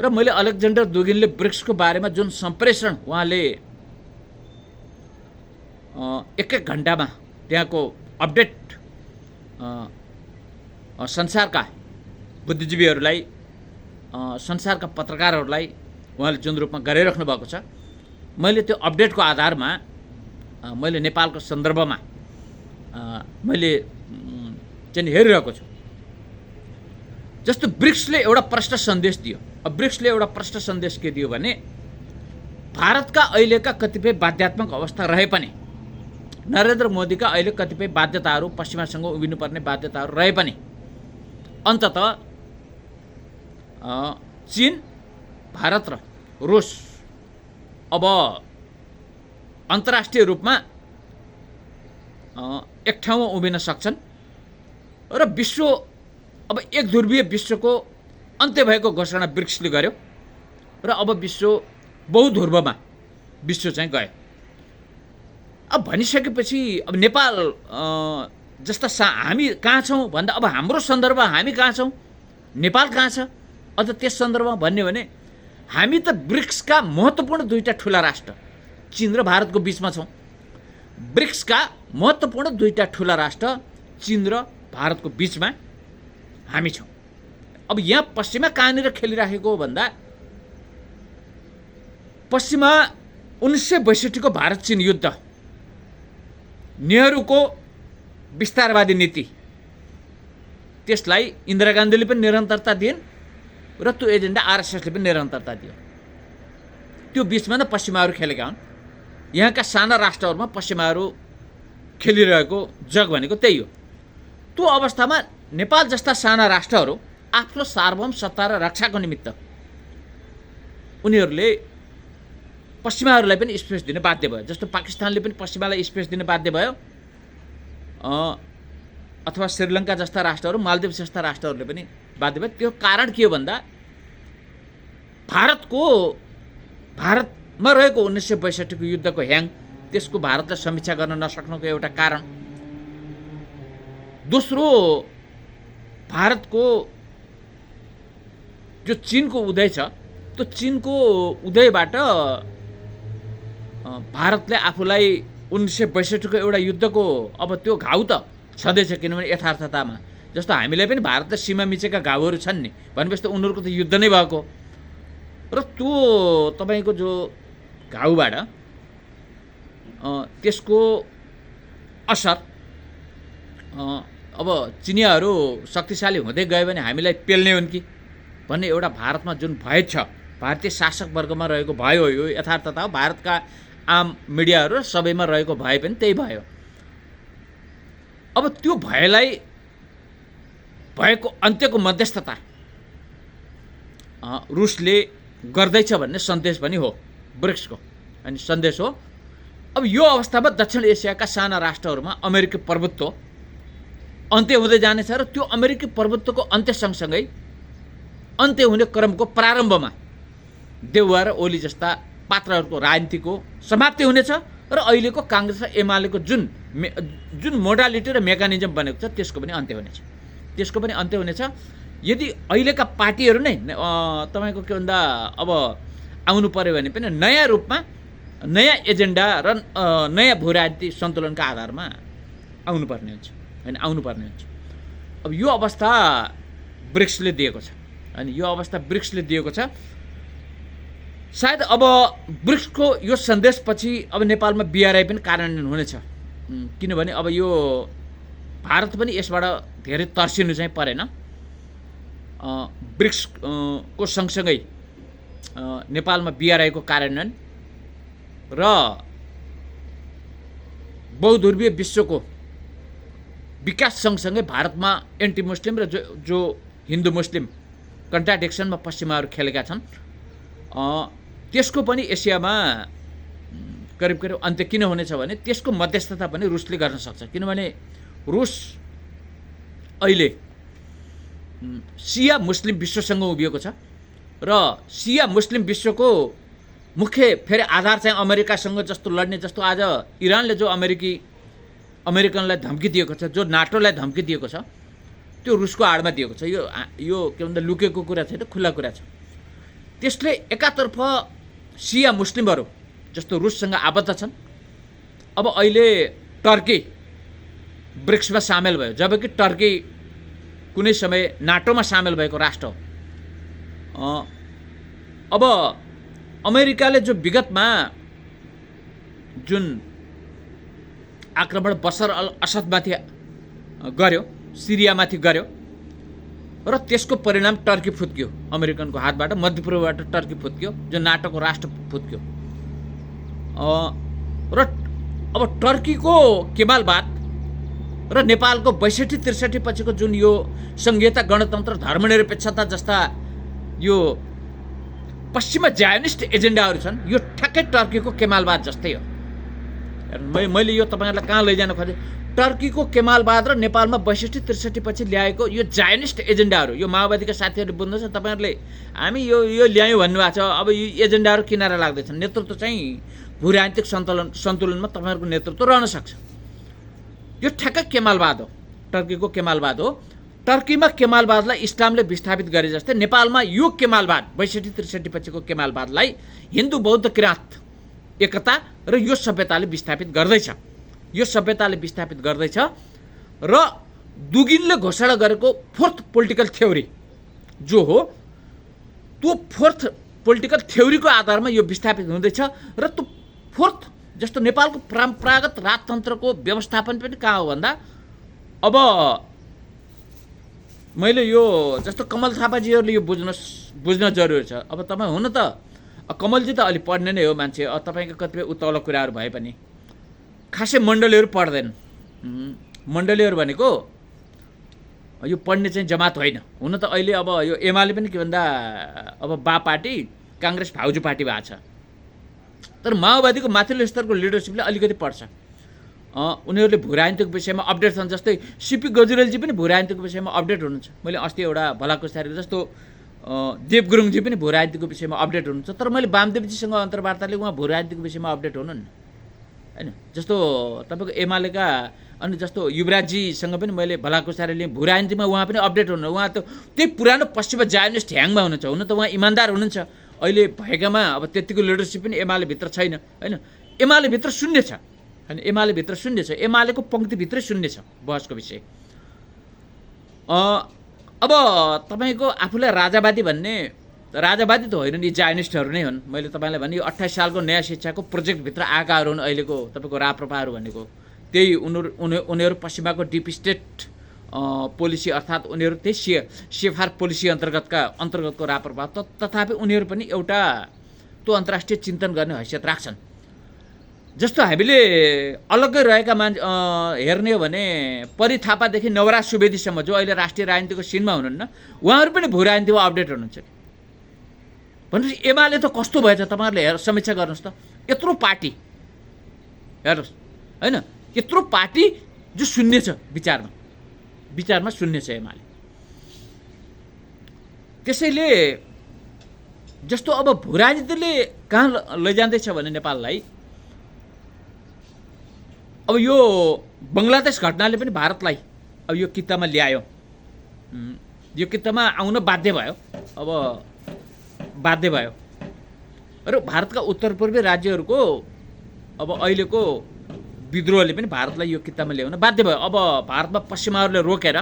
र मैले अलेक्जेन्डर दुगिनले ब्रिक्सको बारेमा जुन सम्प्रेषण उहाँले एक घन्टामा त्यहाँको अपडेट संसारका बुद्धिजीवीहरूलाई, संसारका पत्रकारहरूलाई उहाँले जुन रूपमा गरिराख्नु भएको छ, मैले त्यो अपडेटको आधारमा मैले नेपालको सन्दर्भमा मैले चाहिँ हेरिरहेको छु। जस्तो ब्रिक्सले एउटा प्रष्ट सन्देश दियो। अब ब्रिक्सले एउटा प्रष्ट सन्देश के दियो भने भारतका अहिलेका कतिपय बाध्यात्मक अवस्था रहे पनि, नरेन्द्र मोदीका अहिले कतिपय बाध्यताहरू, पश्चिमासँग उभिनुपर्ने बाध्यताहरू रहे पनि अन्ततः चीन, भारत र रुस अब अन्तर्राष्ट्रिय रूपमा एक ठाउँमा उभिन सक्छन् र विश्व अब एक ध्रुवीय विश्वको अन्त्य भएको घोषणा ब्रिक्सले गर्यो र अब विश्व बहुध्रुवमा विश्व चाहिँ गयो। अब भनिसकेपछि अब नेपाल जस्ता हामी कहाँ छौँ भन्दा अब हाम्रो सन्दर्भ हामी कहाँ छौँ, नेपाल कहाँ छ, अझ त्यस सन्दर्भमा भन्यो भने हामी त ब्रिक्सका महत्त्वपूर्ण दुईटा ठुला राष्ट्र चीन र भारतको बिचमा छौँ। ब्रिक्सका महत्त्वपूर्ण दुईटा ठुला राष्ट्र चीन र भारतको बिचमा हामी छौँ। अब यहाँ पश्चिमा कहाँनिर खेलिराखेको हो भन्दा पश्चिमा 1962 को भारत चीन युद्ध, नेहरूको विस्तारवादी नीति, त्यसलाई इन्दिरा गान्धीले पनि निरन्तरता दिइन् र त्यो एजेन्डा आरएसएसले पनि निरन्तरता दियो। त्यो बिचमा न पश्चिमाहरू खेलेका हुन्। यहाँका साना राष्ट्रहरूमा पश्चिमाहरू खेलिरहेको जग भनेको त्यही हो। त्यो अवस्थामा नेपाल जस्ता साना राष्ट्रहरू आफ्नो सार्वभौम सत्ता र रक्षाको निमित्त उनीहरूले पश्चिमाहरूलाई पनि स्पेस दिन बाध्य भयो। जस्तो पाकिस्तानले पनि पश्चिमालाई स्पेस दिन बाध्य भयो, अथवा श्रीलङ्का जस्ता राष्ट्रहरू, मालदिव जस्ता राष्ट्रहरूले पनि बाध्य भयो। त्यो कारण के हो भन्दा भारतमा रहेको 1962 को युद्धको ह्याङ, त्यसको भारतले समीक्षा गर्न नसक्नुको एउटा कारण। दोस्रो, भारतको जो चीनको उदय छ, त्यो चीनको उदयबाट भारतले आफूलाई 1962 को एउटा युद्धको अब त्यो घाउ त छँदैछ। किनभने यथार्थतामा जस्तो हामीलाई पनि भारतले सीमा मिचेका घाउहरू छन् नि, भनेपछि त उनीहरूको त युद्ध नै भएको र त्यो तपाईँको जो घाउबाट त्यसको असर अब चिनियाहरू शक्तिशाली हुँदै गयो भने हामीलाई पेल्ने हुन् कि भन्ने एउटा भारतमा जुन भय छ, भारतीय शासक वर्गमा रहेको भय हो। यो यथार्थता हो। भारतका आम मिडियाहरू सबैमा रहेको भय पनि त्यही भयो। अब त्यो भयलाई, भएको अन्त्यको मध्यस्थता रुसले गर्दैछ भन्ने सन्देश पनि हो ब्रिक्सको, अनि सन्देश हो। अब यो अवस्थामा दक्षिण एसियाका साना राष्ट्रहरूमा अमेरिकी प्रभुत्व अन्त्य हुँदै जानेछ र त्यो अमेरिकी प्रभुत्वको अन्त्य सँगसँगै अन्त्य हुने क्रमको प्रारम्भमा देउवा र ओली जस्ता पात्रहरूको राजनीतिको समाप्ति हुनेछ र अहिलेको काङ्ग्रेस र एमालेको जुन मोडालिटी र मेकानिजम बनेको छ त्यसको पनि अन्त्य हुनेछ। त्यसको पनि अन्त्य हुनेछ यदि अहिलेका पार्टीहरू नै तपाईँको के भन्दा अब आउनु पर्यो भने पनि नयाँ रूपमा, नयाँ एजेन्डा र नयाँ भू राजनीति सन्तुलनका आधारमा आउनुपर्ने हुन्छ, होइन आउनुपर्ने हुन्छ। अब यो अवस्था ब्रिक्सले दिएको छ, अनि यो अवस्था ब्रिक्सले दिएको छ। सायद अब ब्रिक्सको यो सन्देशपछि अब नेपालमा बिआरआई पनि कार्यान्वयन हुनेछ, किनभने अब यो भारत पनि यसबाट धेरै तर्सिनु चाहिँ परेन। ब्रिक्स को सँगसँगै नेपालमा BRI को कार्यान्वयन र बहुध्रुवीय विश्वको विकास सँगसँगै भारतमा एन्टी मुस्लिम र जो हिन्दू मुस्लिम कन्ट्राडिक्सनमा पश्चिमाहरू खेलेका छन्, त्यसको पनि एसियामा करिब करिब अन्त्य किन हुनेछ भने त्यसको मध्यस्थता पनि रुसले गर्न सक्छ। किनभने रुस अहिले सिया मुस्लिम विश्वसँग उभिएको छ र सिया मुस्लिम विश्वको मुख्य फेरि आधार चाहिँ अमेरिकासँग जस्तो लड्ने, जस्तो आज इरानले जो अमेरिकनलाई धम्की दिएको छ, जो नाटोलाई धम्की दिएको छ, त्यो रुसको आडमा दिएको छ। यो के भन्छ लुकेको कुरा छैन, खुल्ला कुरा छ। त्यसले एकातर्फ सिया मुस्लिमहरू जस्तो रुससँग आबद्ध छन्। अब अहिले टर्की ब्रिक्समा सामेल भयो, जबकि टर्की कुनै समय नाटोमा सामेल भएको राष्ट्र हो। अब अमेरिकाले जो विगतमा जुन आक्रमण बसर अल असदमाथि गर्यो, सिरियामाथि गर्यो र त्यसको परिणाम टर्की फुत्क्यो अमेरिकनको हातबाट, मध्यपूर्वबाट टर्की फुत्क्यो, जो नाटोको राष्ट्र फुत्क्यो। र अब टर्कीको केमालवाद र नेपालको 62-63 पछिको जुन यो संघीयता, गणतन्त्र, धर्मनिरपेक्षता जस्ता यो पश्चिमा जायोनिस्ट एजेन्डाहरू छन्, यो ठ्याक्कै टर्कीको केमालवाद जस्तै हो। मैले यो तपाईँहरूलाई कहाँ लैजान खोजेँ, टर्कीको केमालवाद र नेपालमा 62-63 पछि ल्याएको यो जायोनिस्ट एजेन्डाहरू, यो माओवादीका साथीहरूले बुझ्नुहोस्, तपाईँहरूले हामी यो ल्यायौँ भन्नुभएको छ। अब यो एजेन्डाहरू किनारा लाग्दैछन्। नेतृत्व चाहिँ भूराजनीतिक सन्तुलनमा तपाईँहरूको नेतृत्व रहन सक्छ। यो ठ्याक्कै केमालवाद हो, टर्कीको केमालवाद हो। टर्कीमा केमालवादलाई इस्लामले विस्थापित गरे जस्तै नेपालमा यो केमालवाद 62-63 पछिको केमालवादलाई हिन्दू बौद्ध किराँत एकता र यो सभ्यताले विस्थापित गर्दैछ। यो सभ्यताले विस्थापित गर्दैछ र दुगिनले घोषणा गरेको फोर्थ पोलिटिकल थ्योरी जो हो, त्यो फोर्थ पोलिटिकल थ्योरीको आधारमा यो विस्थापित हुँदैछ। र त्यो फोर्थ जस्तो नेपालको परम्परागत राजतन्त्रको व्यवस्थापन पनि कहाँ हो भन्दा, अब मैले यो जस्तो कमल थापाजीहरूले यो बुझ्न जरुरी छ। अब तपाईँ हुन त कमलजी त अलि पढ्ने नै हो मान्छे, तपाईँको कतिपय उत्तौलो कुराहरू भए पनि खासै मण्डलीहरू पढ्दैन। मण्डलीहरू भनेको यो पढ्ने चाहिँ जमात होइन। हुन त अहिले अब यो एमाले पनि के भन्दा अब बा पार्टी, काङ्ग्रेस भाउजू पार्टी भएको छ। तर माओवादीको माथिल्लो स्तरको लिडरसिपले अलिकति पढ्छ। उनीहरूले भूराजनीतिक विषयमा अपडेट छन्। जस्तै सीपी गजुरेलजी पनि भूराजनीतिक विषयमा अपडेट हुनुहुन्छ। मैले अस्ति एउटा भलाकुसारी जस्तो देव गुरुङजी पनि भूराजनीतिको विषयमा अपडेट हुनुहुन्छ। तर मैले वामदेवजीसँग अन्तर्वार्ताले उहाँ भूराजनीतिको विषयमा अपडेट हुनुहुन्न हैन। जस्तो तपाईँको एमालेका अनि जस्तो युवराजजीसँग पनि मैले भलाकुसारी लिएँ, भूराजनीतिमा उहाँ पनि अपडेट हुनु। उहाँ त त्यही पुरानो पश्चिमा जायोनिस्ट ह्याङमा हुनुहुन्छ। हुन त उहाँ इमान्दार हुनुहुन्छ। अहिले भएकामा अब त्यतिको लिडरसिप पनि एमाले भित्र छैन हैन। एमाले भित्र शून्य छ हैन। एमाले भित्र शून्य छ। एमालेको पंक्तिभित्रै शून्य छ बहसको विषय। अब तपाईँको आफूलाई राजावादी भन्ने, राजावादी त होइन नि, जायोनिस्टहरू नै हुन्। मैले तपाईँलाई भने यो 28 सालको नयाँ शिक्षाको प्रोजेक्टभित्र आएकाहरू हुन् अहिलेको तपाईँको राप्रपाहरू भनेको। त्यही उनीहरू पश्चिमाको डिप स्टेट पोलिसी अर्थात् उनीहरू त्यही सेफार पोलिसी अन्तर्गतको राप्रपा। तथापि उनीहरू पनि एउटा त्यो अन्तर्राष्ट्रिय चिन्तन गर्ने हैसियत राख्छन्। जस्तो हामीले अलग्गै रहेका हेर्ने हो भने परि थापादेखि नवराज सुवेदीसम्म जो अहिले राष्ट्रिय राजनीतिको सिनमा हुनुहुन्न, उहाँहरू पनि भू राजनीतिमा अपडेट हुनुहुन्छ। भनेपछि एमाले त कस्तो भएछ तपाईँहरूले समीक्षा गर्नुहोस् त। यत्रो पार्टी हेर्नुहोस् होइन, यत्रो पार्टी जो शून्य छ, विचारमा शून्य छ एमाले। त्यसैले जस्तो अब भू राजनीतिले कहाँ लैजाँदैछ भने नेपाललाई, अब यो बङ्गलादेश घटनाले पनि भारतलाई अब यो कित्तामा ल्यायो। यो कित्तामा आउन बाध्य भयो। अब बाध्य भयो र भारतका उत्तर पूर्वी राज्यहरूको अब अहिलेको विद्रोहले पनि भारतलाई यो कित्तामा ल्याउन बाध्य भयो। अब भारतमा पश्चिमाहरूले रोकेर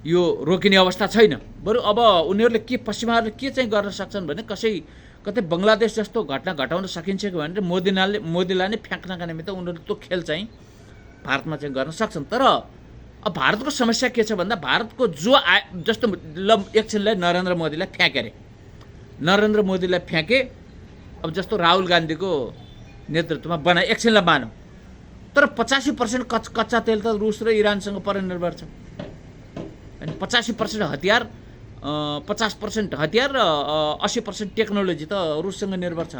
यो रोकिने अवस्था छैन। बरु अब उनीहरूले के पश्चिमाहरूले के चाहिँ गर्न सक्छन् भने कतै बङ्गलादेश जस्तो घटना घटाउन सकिन्छ कि भनेर मोदीलाई नै फ्याँक्नका निमित्त उनीहरूले त्यो खेल चाहिँ भारतमा चाहिँ गर्न सक्छन्। तर अब भारतको समस्या के छ भन्दा भारतको जो जस्तो ल एकछिनलाई नरेन्द्र मोदीलाई फ्याँके अरे, नरेन्द्र मोदीलाई फ्याँके, अब जस्तो राहुल गान्धीको नेतृत्वमा बनाए एकछिनलाई मानौँ, तर 85% कच्चा तेल त रुस र इरानसँग परनिर्भर छ। अनि 85% हतियार, 50% हतियार र 80% टेक्नोलोजी त रुससँग निर्भर छ।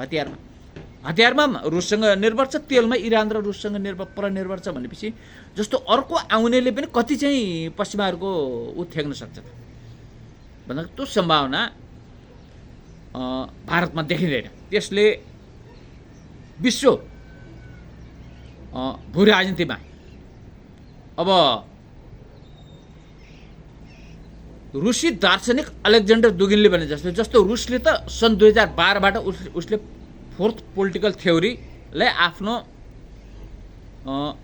हतियारमा रुससँग निर्भर छ, तेलमा इरान र रुससँग परनिर्भर छ भनेपछि जस्तो अर्को आउनेले पनि कति चाहिँ पश्चिमाहरूको थ्याक्न सक्छ त भन्दा त्यो सम्भावना भारतमा देखिँदैन। त्यसले विश्व भू राजनीतिमा अब रुसी दार्शनिक अलेक्जेन्डर दुगिनले भने जस्तो रुसले त सन् 2012बाट उसले फोर्थ पोलिटिकल थ्योरीलाई आफ्नो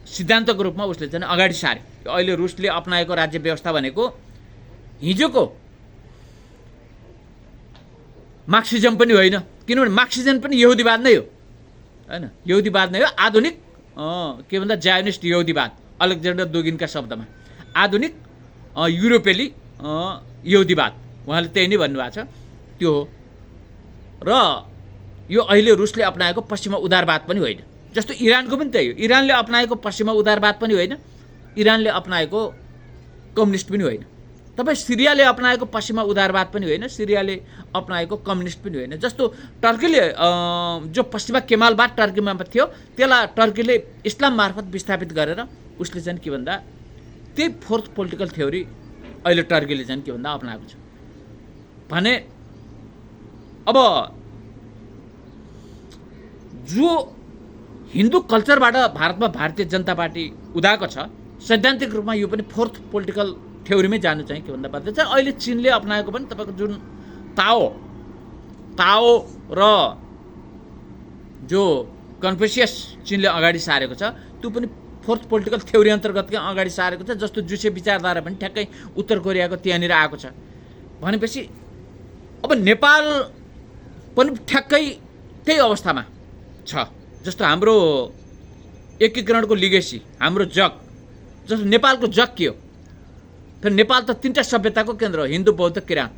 सिद्धान्तको रूपमा उसले चाहिँ अगाडि सार्यो। अहिले रुसले अपनाएको राज्य व्यवस्था भनेको हिजोको मार्क्सिजम पनि होइन, किनभने मार्क्सिजम पनि यहुदीवाद नै हो हैन, यहुदीवाद नै हो। आधुनिक के भन्दा जायोनिस्ट यहुदीवाद, अलेक्जेन्डर दुगिनका शब्दमा आधुनिक युरोपेली यहुदीवाद, उहाँले त्यही नै भन्नुभएको छ, त्यो हो। र यो अहिले रुसले अपनाएको पश्चिमा उदारवाद पनि होइन, जस्तो इरानको पनि त्यही हो। इरानले अपनाएको पश्चिमा उदारवाद पनि होइन, इरानले अपनाएको कम्युनिस्ट पनि होइन। तपाईँ सिरियाले अपनाएको पश्चिमा उदारवाद पनि होइन, सिरियाले अपनाएको कम्युनिस्ट पनि होइन। जस्तो टर्कीले जो पश्चिमा केमालवाद टर्कीमा थियो, त्यसलाई टर्कीले इस्लाम मार्फत विस्थापित गरेर उसले चाहिँ के भन्दा त्यही फोर्थ पोलिटिकल थ्योरी अहिले टर्कीले चाहिँ के भन्दा अपनाएको छ भने। अब जो हिन्दू कल्चरबाट भारतमा भारतीय जनता पार्टी उदाएको छ, सैद्धान्तिक रूपमा यो पनि फोर्थ पोलिटिकल थ्योरीमै जानु चाहिँ के भन्दा बाध्य छ। अहिले चीनले अपनाएको पनि तपाईँको जुन ताओ र जो कन्फ्युसियस चीनले अगाडि सारेको छ, त्यो पनि फोर्थ पोलिटिकल थ्योरी अन्तर्गत अगाडि सारेको छ। जस्तो जुसे विचारधारा पनि ठ्याक्कै उत्तर कोरियाको त्यहाँनिर आएको छ भनेपछि अब नेपाल पनि ठ्याक्कै त्यही अवस्थामा छ। जस्तो हाम्रो एकीकरणको लिगेसी, हाम्रो जग, जस्तो नेपालको जग के हो, फेरि नेपाल त 3टा सभ्यताको केन्द्र हो, हिन्दू बौद्ध किराँत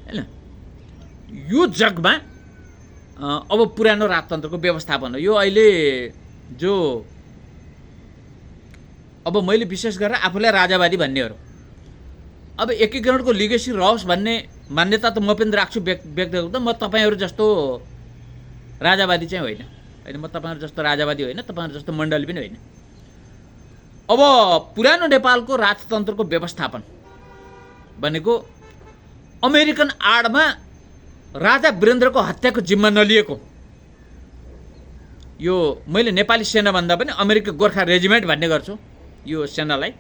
हैन। यो जगमा अब पुरानो राजतन्त्रको व्यवस्थापन हो। यो अहिले जो अब मैले विशेष गरेर आफूलाई राजावादी भन्नेहरू, अब एकीकरणको लिगेसी रहोस् भन्ने मान्यता त म पनि राख्छु व्यक्तिगत। म तपाईँहरू जस्तो राजावादी चाहिँ होइन, म तपाईँहरू जस्तो राजावादी होइन, तपाईँहरू जस्तो मण्डली पनि होइन। अब पुरानो नेपालको राजतन्त्रको व्यवस्थापन भनेको अमेरिकन आडमा राजा वीरेन्द्रको हत्याको जिम्मा नलिएको, यो मैले नेपाली सेना भन्दा पनि अमेरिकी गोर्खा रेजिमेन्ट भन्ने गर्छु यो सेनालाई।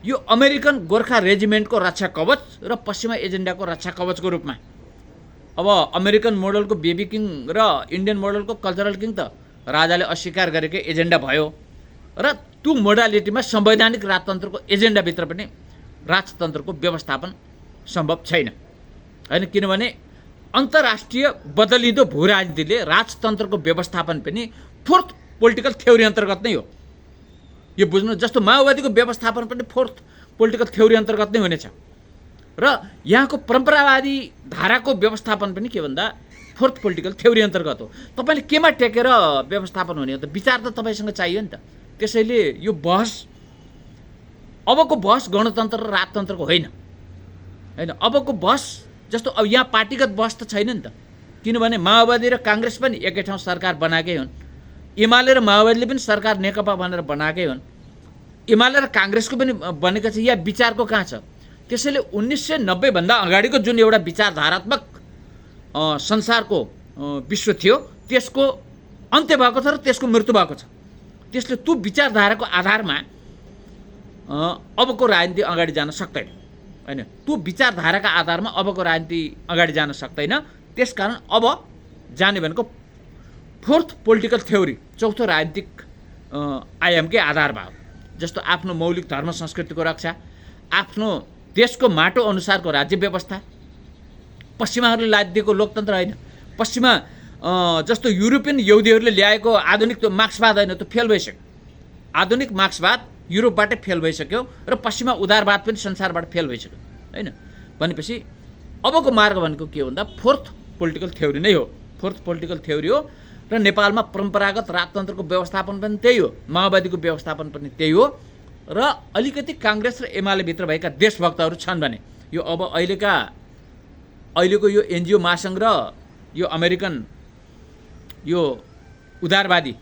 यो अमेरिकन गोर्खा रेजिमेन्टको रक्षा कवच र पश्चिमा एजेन्डाको रक्षा कवचको रूपमा अब अमेरिकन मोडलको बेबी किङ र इन्डियन मोडलको कल्चरल किङ त राजाले अस्वीकार गरेकै एजेन्डा भयो र त्यो मोडालिटीमा संवैधानिक राजतन्त्रको एजेन्डाभित्र पनि राजतन्त्रको व्यवस्थापन सम्भव छैन हैन। किनभने अन्तर्राष्ट्रिय बदलिँदो भू राजनीतिले राजतन्त्रको व्यवस्थापन पनि फोर्थ पोलिटिकल थ्योरी अन्तर्गत नै हो। यो बुझ्नु, जस्तो माओवादीको व्यवस्थापन पनि फोर्थ पोलिटिकल थ्योरी अन्तर्गत नै हुनेछ र यहाँको परम्परावादी धाराको व्यवस्थापन पनि के भन्दा फोर्थ पोलिटिकल थ्योरी अन्तर्गत हो। तपाईँले केमा टेकेर व्यवस्थापन हुने हो त? विचार त तपाईँसँग चाहियो नि त। त्यसैले यो बहस, अबको बहस गणतन्त्र र राजतन्त्रको होइन हैन। अबको बहस जस्तो अब यहाँ पार्टीगत बहस त छैन नि त, किनभने माओवादी र काङ्ग्रेस पनि एकै ठाउँ सरकार बनाएकै हुन्, एमाले र माओवादीले पनि सरकार नेकपा भनेर बनाएकै हुन्, एमाले र काङ्ग्रेसको पनि बनेको छ। या विचारको कहाँ छ? त्यसैले 1990 भन्दा अगाडिको जुन एउटा विचारधारात्मक संसारको विश्व थियो त्यसको अन्त्य भएको छ र त्यसको मृत्यु भएको छ। त्यसले त्यो विचारधाराको आधारमा अबको राजनीति अगाडि जान सक्दैन हैन। त्यो विचारधाराका आधारमा अबको राजनीति अगाडि जान सक्दैन। त्यसकारण अब जाने भनेको फोर्थ पोलिटिकल थ्योरी, चौथो राजनीतिक आयामकै आधारमा हो। जस्तो आफ्नो मौलिक धर्म संस्कृतिको रक्षा, आफ्नो देशको माटो अनुसारको राज्य व्यवस्था, पश्चिमाहरूले लादिएको लोकतन्त्र होइन, पश्चिमा जस्तो युरोपियन यहुदीहरूले ल्याएको आधुनिक त्यो मार्क्सवाद होइन, त्यो फेल भइसक्यो आधुनिक मार्क्सवाद युरोपबाटै फेल भइसक्यो र पश्चिमा उदारवाद पनि संसारबाट फेल भइसक्यो हैन। भनेपछि अबको मार्ग भनेको के हो भन्दा फोर्थ पोलिटिकल थ्योरी नै हो। फोर्थ पोलिटिकल थ्योरी हो र नेपालमा परम्परागत राजतन्त्रको व्यवस्थापन पनि त्यही हो, माओवादीको व्यवस्थापन पनि त्यही हो र अलिकति काङ्ग्रेस र एमाले भित्र भएका देशभक्तहरू छन् भने यो अब अहिलेको यो एनजिओ महासङ्घ र यो अमेरिकन यो उदारवादी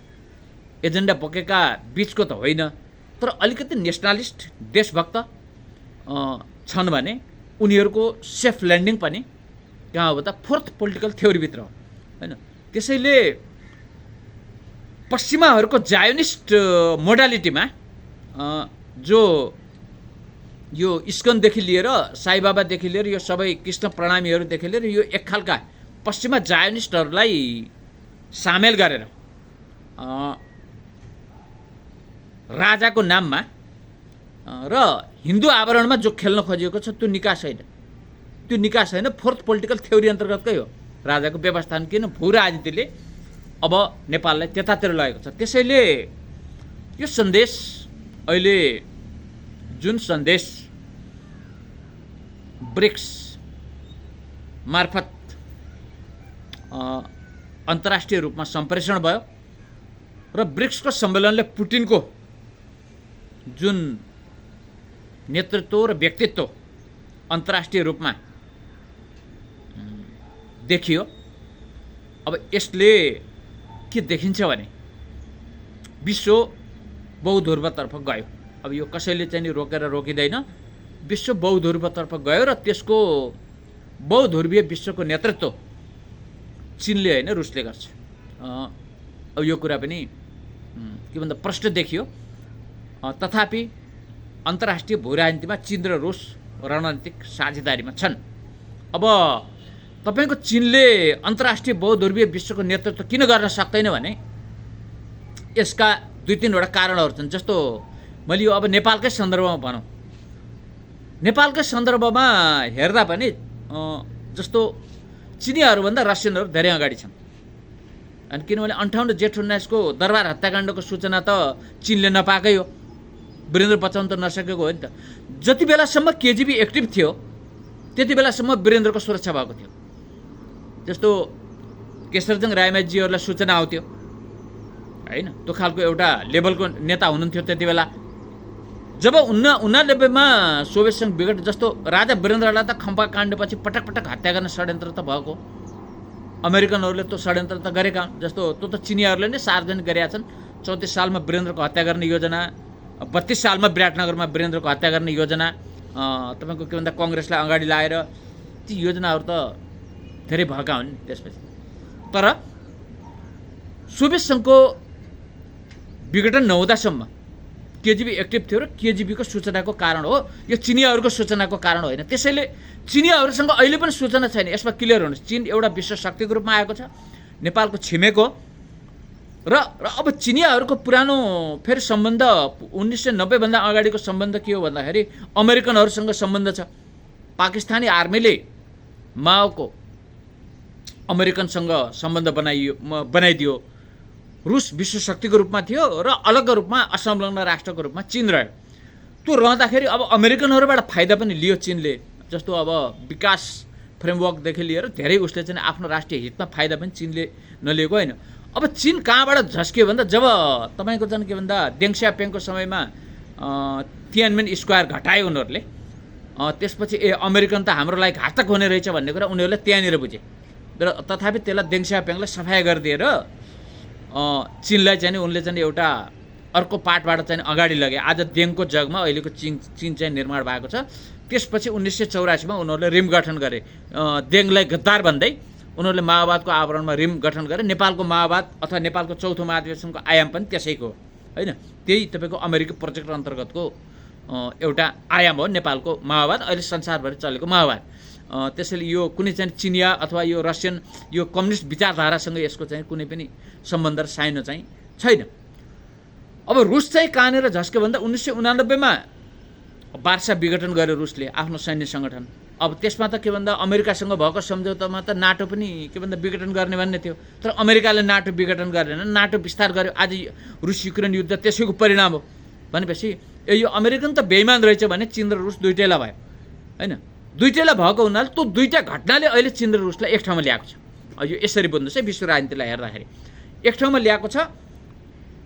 एजेन्डा बोकेका बिचको त होइन, तर अलिकति नेसनलिस्ट देशभक्त छन् भने उनीहरूको सेफ ल्यान्डिङ पनि कहाँ हो त फोर्थ पोलिटिकल थ्योरीभित्र हो होइन। त्यसैले पश्चिमाहरूको जायोनिस्ट मोडालिटीमा जो यो इस्कनदेखि लिएर साईबाबादेखि लिएर यो सबै कृष्ण प्रणामीहरूदेखि लिएर यो एक खालका पश्चिमा जायोनिस्टहरूलाई सामेल गरेर राजाको नाममा र हिन्दू आवरणमा जो खेल्न खोजिएको छ त्यो निकास होइन, त्यो निकास होइन, फोर्थ पोलिटिकल थ्योरी अन्तर्गतकै हो। राजाको व्यवस्थापन किन भू राजनीतिले अब नेपाललाई त्यतातिर लगेको छ। त्यसैले यो सन्देश अहिले जुन सन्देश ब्रिक्स मार्फत अन्तर्राष्ट्रिय रूपमा सम्प्रेषण भयो र ब्रिक्सको सम्मेलनले पुटिनको जुन नेतृत्व र व्यक्तित्व अन्तर्राष्ट्रिय रूपमा देखियो, अब यसले के देखिन्छ भने विश्व बहुध्रुवतर्फ गयो। अब यो कसैले चाहिँ नि रोकेर रोकिँदैन, विश्व बहुध्रुवतर्फ गयो र त्यसको बहुध्रुवीय विश्वको नेतृत्व चीनले होइन रुसले गर्छ। अब यो कुरा पनि के भन्दा प्रष्ट देखियो। तथापि अन्तर्राष्ट्रिय भू राजनीतिमा चीन र रुस रणनीतिक साझेदारीमा छन्। अब तपाईँको चीनले अन्तर्राष्ट्रिय बहुध्रुवीय विश्वको नेतृत्व किन गर्न सक्दैन भने यसका दुई तीनवटा कारणहरू छन्। जस्तो मैले यो अब नेपालकै सन्दर्भमा भनौँ, नेपालकै सन्दर्भमा हेर्दा पनि जस्तो चिनिहरूभन्दा रसियनहरू धेरै अगाडि छन्। अनि किनभने 58 जेठ 19 को दरबार हत्याकाण्डको सूचना त चीनले नपाएकै हो, वीरेन्द्र बचाउन त नसकेको हो नि त। जति बेलासम्म केजिबी एक्टिभ थियो त्यति बेलासम्म वीरेन्द्रको सुरक्षा भएको थियो। जस्तो केशरजङ रायमाझीहरूलाई सूचना आउँथ्यो होइन, त्यो खालको एउटा लेभलको नेता हुनुहुन्थ्यो त्यति बेला। जब 1989मा सोभियत सङ्घ बिगड जस्तो राजा वीरेन्द्रलाई त खम्पा काण्डपछि पटक पटक हत्या गर्ने षड्यन्त्र त भएको, अमेरिकनहरूले त्यो षड्यन्त्र त गरेका। जस्तो त्यो त चिनियाहरूले नै सार्वजनिक गरेका छन्। 34 सालमा वीरेन्द्रको हत्या गर्ने योजना, 32 सालमा विराटनगरमा वीरेन्द्रको हत्या गर्ने योजना, तपाईँको के भन्दा कङ्ग्रेसलाई अगाडि लाएर ती योजनाहरू त धेरै भएका हुन् त्यसपछि। तर सोभियत सङ्घको विघटन नहुँदासम्म केजिबी एक्टिभ थियो र केजिबीको सूचनाको कारण हो, यो चिनियाहरूको सूचनाको कारण होइन। त्यसैले चिनियाहरूसँग अहिले पनि सूचना छैन। यसमा क्लियर हुनुहोस्, चीन एउटा विश्व शक्तिको रूपमा आएको छ, नेपालको छिमेको र अब चिनियाहरूको पुरानो फेरि सम्बन्ध 1990 भन्दा अगाडिको सम्बन्ध के हो भन्दाखेरि अमेरिकनहरूसँग सम्बन्ध छ। पाकिस्तानी आर्मीले माओको अमेरिकनसँग सम्बन्ध बनाइदियो। रुस विश्व शक्तिको रूपमा थियो र अलग रूपमा असंलग्न राष्ट्रको रूपमा चीन रह्यो। त्यो रहँदाखेरि अब अमेरिकनहरूबाट फाइदा पनि लियो चीनले। जस्तो अब विकास फ्रेमवर्कदेखि लिएर धेरै उसले चाहिँ आफ्नो राष्ट्रिय हितमा फाइदा पनि चीनले नलिएको होइन। अब चीन कहाँबाट झस्कियो भन्दा जब तपाईँको चाहिँ के भन्दा देङ स्याओपिङको समयमा तियानमेन स्क्वायर घटायो उनीहरूले, त्यसपछि अमेरिकन त हाम्रो लागि घातक हुने रहेछ भन्ने कुरा उनीहरूले त्यहाँनिर बुझे र तथापि त्यसलाई देङ स्याओपिङलाई सफाइ गरिदिएर चीनलाई चाहिँ उनले चाहिँ एउटा अर्को पाटबाट चाहिँ अगाडि लगे। आज देङको जगमा अहिलेको चीन चाहिँ निर्माण भएको छ। त्यसपछि 1984मा उनीहरूले रिम गठन गरे, देङलाई गद्दार भन्दै उनीहरूले माओवादको आवरणमा रिम गठन गरे। नेपालको माओवाद अथवा नेपालको चौथो महाधिवेशनको आयाम पनि त्यसैको होइन, त्यही तपाईँको अमेरिकी प्रोजेक्ट अन्तर्गतको एउटा आयाम हो नेपालको माओवाद, अहिले संसारभरि चलेको माओवाद। त्यसैले यो कुनै चाहिँ चिनिया अथवा यो रसियन यो कम्युनिस्ट विचारधारासँग यसको चाहिँ कुनै पनि सम्बन्ध र साइनो चाहिँ छैन। अब रुस चाहिँ कहाँनिर झस्क्यो भन्दा 1989मा वार्सा विघटन गर्यो रुसले आफ्नो सैन्य सङ्गठन। अब त्यसमा त के भन्दा अमेरिकासँग भएको सम्झौतामा त नाटो पनि के भन्दा विघटन गर्ने भन्ने थियो, तर अमेरिकाले नाटो विघटन गरेन, नाटो विस्तार गर्यो। आज रुस युक्रेन युद्ध त्यसैको परिणाम हो भनेपछि यो अमेरिकन त बेइमान रहेछ भने चीन र रुस दुइटैलाई भयो होइन। दुइटैलाई भएको हुनाले त्यो दुईवटा घटनाले अहिले चीन र रुसलाई एक ठाउँमा ल्याएको छ। यो यसरी बुझ्नुहोस् है, विश्व राजनीतिलाई हेर्दाखेरि एक ठाउँमा ल्याएको छ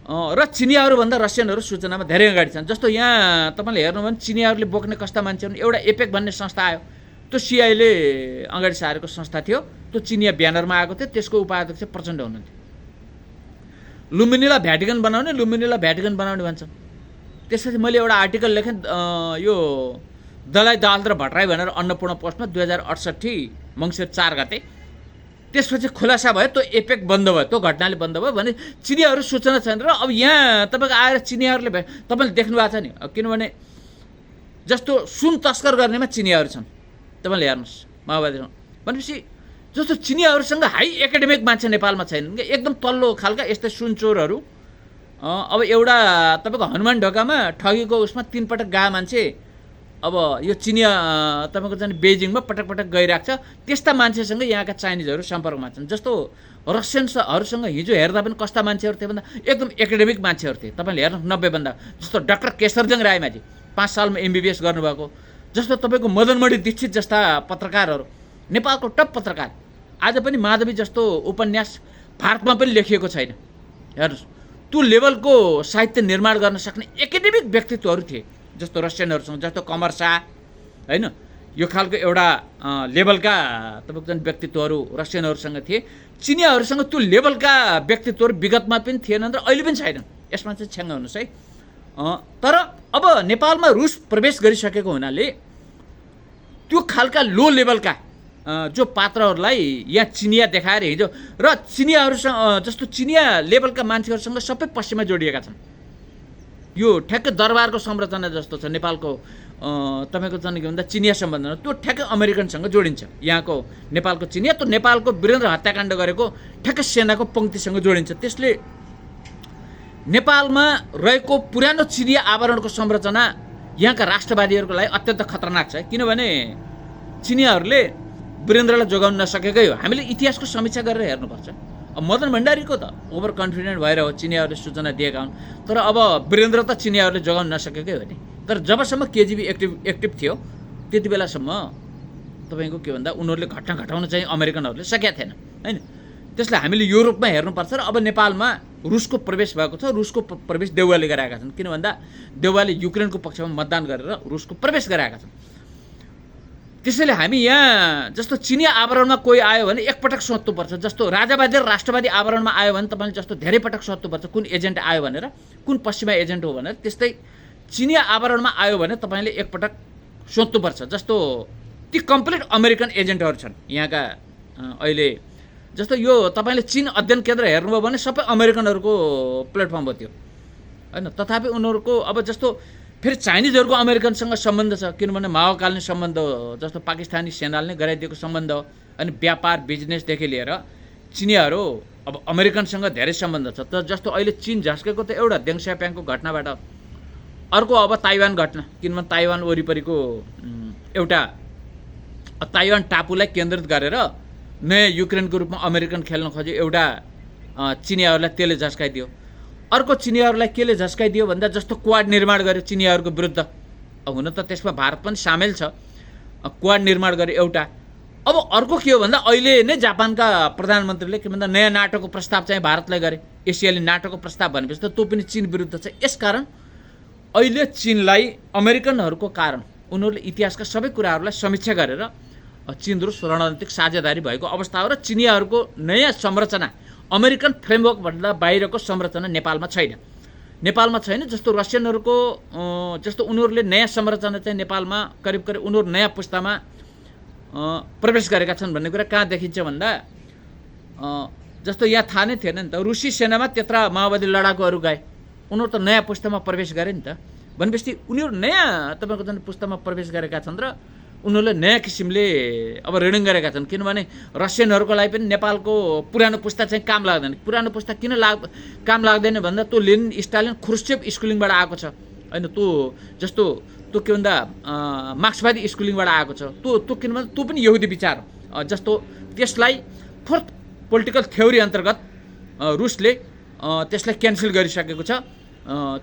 र चिनियाहरूभन्दा रसियनहरू सूचनामा धेरै अगाडि छन्। जस्तो यहाँ तपाईँले हेर्नु भने चिनियाहरूले बोक्ने कस्ता मान्छे हुन्, एउटा एपेक भन्ने संस्था आयो, त्यो सिआईले अगाडि सारेको संस्था थियो, त्यो चिनिया ब्यानरमा आएको थियो, त्यसको उपाध्यक्ष प्रचण्ड हुनुहुन्थ्यो। लुम्बिनीलाई भ्याटिकन बनाउने, लुम्बिनीलाई भ्याटिकन बनाउने भन्छन्। त्यसपछि मैले एउटा आर्टिकल लेखेँ यो दलाइ दाहाल र भट्टराई भनेर अन्नपूर्ण पोस्टमा 2068 मङ्सिर 4 गते। त्यसपछि खुलासा भयो त्यो एपेक बन्द भयो, त्यो घटनाले बन्द भयो भने चिनियाहरू सूचना छैन। र अब यहाँ तपाईँको आएर चिनियाहरूले तपाईँले देख्नु भएको छ नि, किनभने जस्तो सुन तस्कर गर्नेमा चिनियाहरू छन्, तपाईँले हेर्नुहोस् माओवादीमा भनेपछि जस्तो चिनियाहरूसँग हाई एकाडेमिक मान्छे नेपालमा छैनन्, एकदम तल्लो खालका यस्तै सुनचोरहरू। अब एउटा तपाईँको हनुमान ढोकामा ठगीको उसमा 3 पटक गए मान्छे अब यो चिनिया तपाईँको चाहिँ बेजिङमा पटक पटक गइरहेको छ, त्यस्ता मान्छेसँग यहाँका चाइनिजहरू सम्पर्कमा छन्। जस्तो रसियनहरूसँग हिजो हेर्दा पनि कस्ता मान्छेहरू थिए भन्दा एकदम एकाडेमिक मान्छेहरू थिए। तपाईँले हेर्नु 90भन्दा जस्तो डाक्टर केशरजङ रायमाझी 5 सालमा MBBS गर्नुभएको, जस्तो तपाईँको मदनमणि दीक्षित जस्ता पत्रकारहरू, नेपालको टप पत्रकार। आज पनि माधवी जस्तो उपन्यास भारतमा पनि लेखिएको छैन। हेर्नुहोस् त्यो लेभलको साहित्य निर्माण गर्न सक्ने एकाडेमिक व्यक्तित्वहरू थिए, जस्तो रसियनहरूसँग, जस्तो कमर शाह होइन, यो खालको एउटा लेभलका तपाईँको जुन व्यक्तित्वहरू रसियनहरूसँग थिए। चिनियाहरूसँग त्यो लेभलका व्यक्तित्वहरू विगतमा पनि थिएनन् र अहिले पनि छैनन्, यसमा चाहिँ छ्याङ्ग हुनुहोस् है। तर अब नेपालमा रुस प्रवेश गरिसकेको हुनाले त्यो खालका लो लेभलका जो पात्रहरूलाई यहाँ चिनिया देखाएर हिजो र चिनियाहरूसँग जस्तो चिनिया लेभलका मान्छेहरूसँग सबै पश्चिममा जोडिएका छन्। यो ठ्याक्कै दरबारको संरचना जस्तो छ नेपालको तपाईँको चाहिँ के भन्दा चिनिया सम्बन्धमा, त्यो ठ्याक्कै अमेरिकनसँग जोडिन्छ। यहाँको नेपालको चिनिया त्यो नेपालको वीरेन्द्र हत्याकाण्ड गरेको ठ्याक्कै सेनाको पङ्क्तिसँग जोडिन्छ। त्यसले नेपालमा रहेको पुरानो चिनिया आवरणको संरचना यहाँका राष्ट्रवादीहरूको लागि अत्यन्त खतरनाक छ, किनभने चिनियाहरूले वीरेन्द्रलाई जोगाउन नसकेकै हो। हामीले इतिहासको समीक्षा गरेर हेर्नुपर्छ। अब मदन भण्डारीको त ओभर कन्फिडेन्ट भएर हो चिनियाहरूले सूचना दिएका हुन्, तर अब वीरेन्द्र त चिनियाहरूले जोगाउन नसकेकै हो नि। तर जबसम्म KGB एक्टिभ थियो त्यति बेलासम्म तपाईँको के भन्दा उनीहरूले घटना घटाउन चाहिँ अमेरिकनहरूले सकेका थिएन होइन। त्यसलाई हामीले युरोपमा हेर्नुपर्छ। र अब नेपालमा रुसको प्रवेश भएको छ, रुसको प्रवेश देउवाले गराएका छन्, किन भन्दा देउवाले युक्रेनको पक्षमा मतदान गरेर रुसको प्रवेश गराएका छन्। त्यसैले हामी यहाँ जस्तो चिनिया आवरणमा कोही आयो भने एकपटक सोध्नुपर्छ। जस्तो राजावादी र राष्ट्रवादी आवरणमा आयो भने तपाईँले जस्तो धेरै पटक सोध्नुपर्छ कुन एजेन्ट आयो भनेर, कुन पश्चिमा एजेन्ट हो भनेर। त्यस्तै चिनिया आवरणमा आयो भने तपाईँले एकपटक सोध्नुपर्छ। जस्तो ती कम्प्लिट अमेरिकन एजेन्टहरू छन् यहाँका अहिले। जस्तो यो तपाईँले चीन अध्ययन केन्द्र हेर्नुभयो भने सबै अमेरिकनहरूको प्लेटफर्म हो त्यो होइन। तथापि उनीहरूको अब जस्तो फेरि चाइनिजहरूको अमेरिकनसँग सम्बन्ध छ, किनभने माओकालीन सम्बन्ध हो, जस्तो पाकिस्तानी सेनाले नै गराइदिएको सम्बन्ध हो। अनि व्यापार बिजनेसदेखि लिएर चिनियाहरू अब अमेरिकनसँग धेरै सम्बन्ध छ। तर जस्तो अहिले चीन झस्केको त एउटा देङ स्याओपिङको घटनाबाट, अर्को अब ताइवान घटना, किनभने ताइवान वरिपरिको एउटा ताइवान टापुलाई केन्द्रित गरेर नयाँ युक्रेनको रूपमा अमेरिकन खेल्न खोज्यो, एउटा चिनियाहरूलाई त्यसले झस्काइदियो। अर्को चिनियाहरूलाई केले झस्काइदियो भन्दा जस्तो क्वाड निर्माण गर्यो चिनियाहरूको विरुद्ध। अब हुन त त्यसमा भारत पनि सामेल छ, क्वाड निर्माण गर्यो एउटा। अब अर्को के हो भन्दा अहिले नै जापानका प्रधानमन्त्रीले के भन्दा नयाँ नाटोको प्रस्ताव चाहिँ भारतलाई गरे। एसियाली नाटोको प्रस्ताव भनेपछि त त्यो पनि चीन विरुद्ध छ। यसकारण अहिले चीनलाई अमेरिकनहरूको कारण उनीहरूले इतिहासका सबै कुराहरूलाई समीक्षा गरेर चीन रुस रणनीतिक साझेदारी भएको अवस्था हो। र चिनियाहरूको नयाँ संरचना अमेरिकन फ्रेमवर्कभन्दा बाहिरको संरचना नेपालमा छैन। नेपालमा छैन। जस्तो रसियनहरूको जस्तो उनीहरूले नयाँ संरचना चाहिँ नेपालमा करिब उनीहरू नयाँ पुस्तामा प्रवेश गरेका छन् भन्ने कुरा कहाँ देखिन्छ भन्दा जस्तो यहाँ थाहा नै थिएन नि त, रुसी सेनामा त्यत्रा माओवादी लडाकुहरू गए, उनीहरू त नयाँ पुस्तामा प्रवेश गरे नि त। भनेपछि उनीहरू नयाँ तपाईँको जुन पुस्तामा प्रवेश गरेका छन् र उनीहरूले नयाँ किसिमले अब रिडिङ गरेका छन्। किनभने रसियनहरूको लागि पनि नेपालको पुरानो पुस्ता चाहिँ काम लाग्दैन। पुरानो पुस्ता किन काम लाग्दैन भन्दा त्यो लेनिन स्टालिन ख्रुश्चेभ स्कुलिङबाट आएको छ होइन। त्यो जस्तो त्यो के भन्दा मार्क्सवादी स्कुलिङबाट आएको छ, त्यो किन भन्दा त्यो पनि यहुदी विचार जस्तो। त्यसलाई फोर्थ पोलिटिकल थ्योरी अन्तर्गत रुसले त्यसलाई क्यान्सल गरिसकेको छ।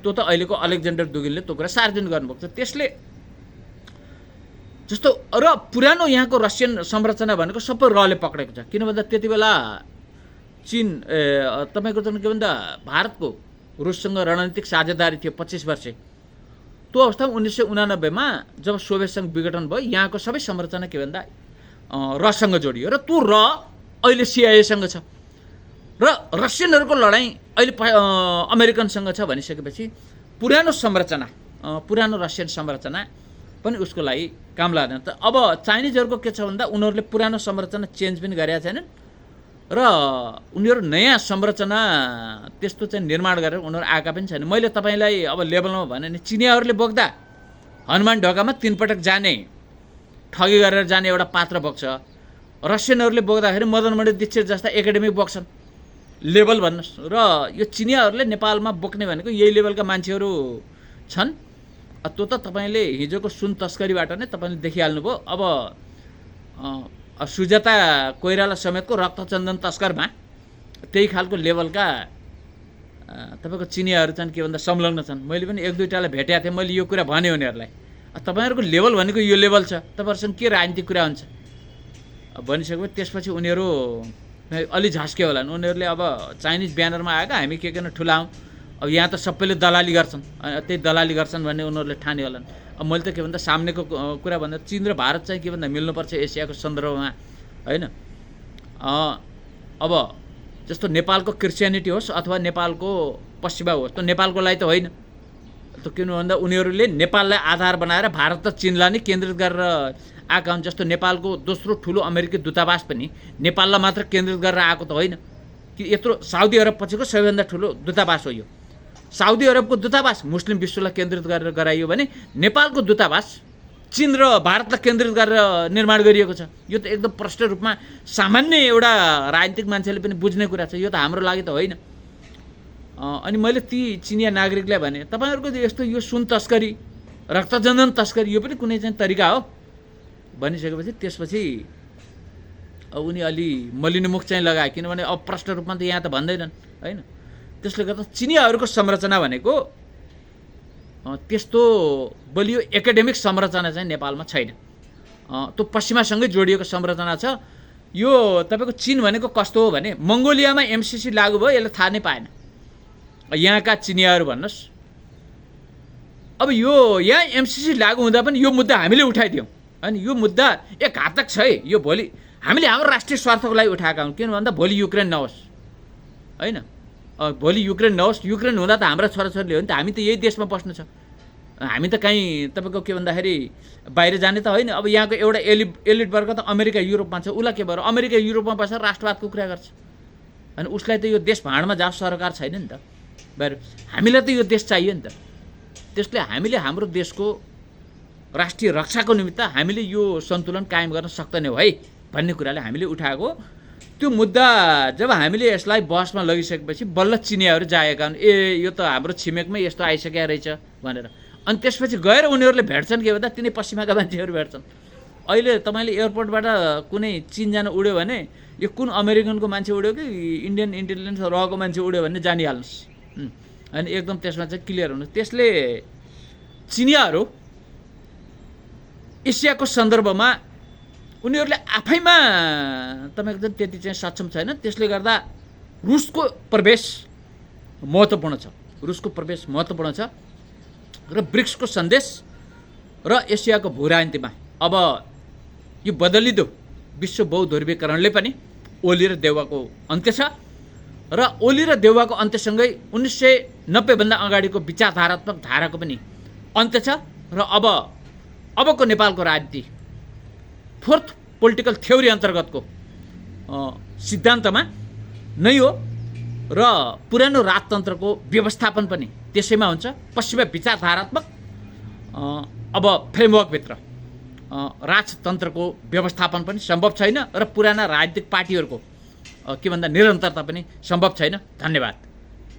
त्यो त अहिलेको अलेक्जेन्डर दुगिनले त्यो कुरा सार्वजनिक गर्नुभएको छ। त्यसले जस्तो र पुरानो यहाँको रसियन संरचना भनेको सबै रले पक्रेको छ। किन भन्दा त्यति बेला चीन तपाईँको त के भन्दा भारतको रुससँग रणनीतिक साझेदारी थियो 25 वर्ष। त्यो अवस्थामा 1989मा जब सोभियत सङ्घ विघटन भयो, यहाँको सबै संरचना के भन्दा रसँग जोडियो र त्यो र अहिले सिआइएसँग छ र रसियनहरूको लडाइँ अहिले अमेरिकनसँग छ भनिसकेपछि पुरानो संरचना, पुरानो रसियन संरचना पनि उसको लागि काम लाग्दैन। त अब चाइनिजहरूको के छ भन्दा उनीहरूले पुरानो संरचना चेन्ज पनि गरेका छैनन् र उनीहरू नयाँ संरचना त्यस्तो चाहिँ निर्माण गरेर उनीहरू आएका पनि छैन। मैले तपाईँलाई अब लेभलमा भने नि चिनियाहरूले बोक्दा हनुमान ढोकामा 3 पटक जाने, ठगी गरेर जाने एउटा पात्र बोक्छ। रसियनहरूले बोक्दाखेरि मदनमणि दीक्षित जस्ता एकाडेमिक बोक्छन् लेभल भन्नुहोस्। र यो चिनियाहरूले नेपालमा बोक्ने भनेको यही लेभलका मान्छेहरू छन्। त्यो त तपाईँले हिजोको सुन तस्करीबाट नै तपाईँले देखिहाल्नुभयो। अब सुजाता कोइराला समेतको रक्तचन्दन तस्करमा त्यही खालको लेभलका तपाईँको चिनियाहरू छन्, के भन्दा संलग्न छन्। मैले पनि 1-2टालाई भेटेको थिएँ, मैले यो कुरा भने उनीहरूलाई तपाईँहरूको लेभल भनेको यो लेभल छ, तपाईँहरूसँग के राजनीतिक कुरा हुन्छ भनिसकेपछि त्यसपछि उनीहरू अलि झस्क्यो होला। उनीहरूले अब चाइनिज ब्यानरमा आएका हामी के किन ठुला हौँ, अब यहाँ त सबैले दलाली गर्छन्, त्यही दलाली गर्छन् भन्ने उनीहरूले ठाने होलान्। अब मैले त के भन्दा सामनेको कुरा भन्दा चीन र भारत चाहिँ के भन्दा मिल्नुपर्छ एसियाको सन्दर्भमा, होइन। अब जस्तो नेपालको क्रिस्चियनिटी होस् अथवा नेपालको पश्चिमा होस्, त नेपालको लागि त होइन। त किन भन्दा उनीहरूले नेपाललाई आधार बनाएर भारत र चीनलाई नै केन्द्रित गरेर आएका हुन्। जस्तो नेपालको दोस्रो ठुलो अमेरिकी दूतावास पनि नेपाललाई मात्र केन्द्रित गरेर आएको त होइन कि यत्रो साउदी अरब पछिको सबैभन्दा ठुलो दूतावास हो यो। साउदी अरबको दूतावास मुस्लिम विश्वलाई केन्द्रित गरेर गराइयो भने नेपालको दूतावास चीन र भारतलाई केन्द्रित गरेर निर्माण गरिएको छ। यो त एकदम प्रष्ट रूपमा सामान्य एउटा राजनीतिक मान्छेले पनि बुझ्ने कुरा छ। यो त हाम्रो लागि त होइन। अनि मैले ती चिनिया नागरिकलाई भने तपाईँहरूको यस्तो यो सुन तस्करी, रक्तचन्दन तस्करी यो पनि कुनै चाहिँ तरिका हो भनिसकेपछि त्यसपछि उनी अलि मलिनमुख चाहिँ लगाए। किनभने अब प्रष्ट रूपमा त यहाँ त भन्दैनन्, होइन। त्यसले गर्दा चिनियाहरूको संरचना भनेको त्यस्तो बलियो एकाडेमिक संरचना चाहिँ नेपालमा छैन। त्यो पश्चिमासँगै जोडिएको संरचना छ। यो तपाईँको चीन भनेको कस्तो हो भने मङ्गोलियामा एमसिसी लागू भयो, यसले थाहा नै पाएन यहाँका चिनियाहरू भन्नुहोस्। अब यो यहाँ एमसिसी लागू हुँदा पनि यो मुद्दा हामीले उठाइदियौँ, होइन। यो मुद्दा एक घातक छ है। यो भोलि हामीले हाम्रो राष्ट्रिय स्वार्थको लागि उठाएका हौँ। किन भन्दा भोलि युक्रेन नहोस्, होइन। भोलि युक्रेन नहोस्, युक्रेन हुँदा त हाम्रा छोराछोरीले हो नि त, हामी त यही देशमा बस्नु छ। हामी त कहीँ तपाईँको के भन्दाखेरि बाहिर जाने त होइन। अब यहाँको एउटा एलिट वर्ग त अमेरिका युरोपमा छ, उसलाई के भयो अमेरिका युरोपमा बसेर राष्ट्रवादको कुरा गर्छ, अनि उसलाई त यो देश भाँडमा जाओस् सरकार छैन नि त बाहिर। हामीलाई त यो देश चाहियो नि त। त्यसले हामीले हाम्रो देशको राष्ट्रिय रक्षाको निमित्त हामीले यो सन्तुलन कायम गर्न सक्दैनौँ है भन्ने कुराले हामीले उठाएको। त्यो मुद्दा जब हामीले यसलाई बहसमा लगिसकेपछि बल्ल चिनियाहरू जाएका हुन्, यो त हाम्रो छिमेकमै यस्तो आइसकेको रहेछ भनेर। अनि त्यसपछि गएर उनीहरूले भेट्छन् के भन्दा तिनै पश्चिमाका मान्छेहरू भेट्छन्। अहिले तपाईँले एयरपोर्टबाट कुनै चीन जान उड्यो भने यो कुन अमेरिकनको मान्छे उड्यो कि इन्डियन इन्टेलिजेन्स रहेको मान्छे उड्यो भन्ने जानिहाल्नुहोस्। अनि एकदम त्यसमा चाहिँ क्लियर हुनु। त्यसले चिनियाहरू एसियाको सन्दर्भमा उनीहरूले आफैमा तपाईँको चाहिँ त्यति चाहिँ सक्षम छैन। त्यसले गर्दा रुसको प्रवेश महत्त्वपूर्ण छ, रुसको प्रवेश महत्त्वपूर्ण छ। र ब्रिक्सको सन्देश र एसियाको भूराजनीतिमा अब यो बदलिदो विश्व बहुध्रुवीकरणले पनि ओली र देउवाको अन्त्य छ। र ओली र देउवाको अन्त्यसँगै 1990भन्दा अगाडिको विचारधारात्मक धाराको पनि अन्त्य छ। र अबको नेपालको राजनीति फोर्थ पोलिटिकल थ्योरी अन्तर्गतको सिद्धान्तमा नै हो। र पुरानो राजतन्त्रको व्यवस्थापन पनि त्यसैमा हुन्छ। पश्चिमा विचारधारात्मक अब फ्रेमवर्कभित्र राजतन्त्रको व्यवस्थापन पनि सम्भव छैन र पुराना राजनीतिक पार्टीहरूको के भन्दा निरन्तरता पनि सम्भव छैन। धन्यवाद।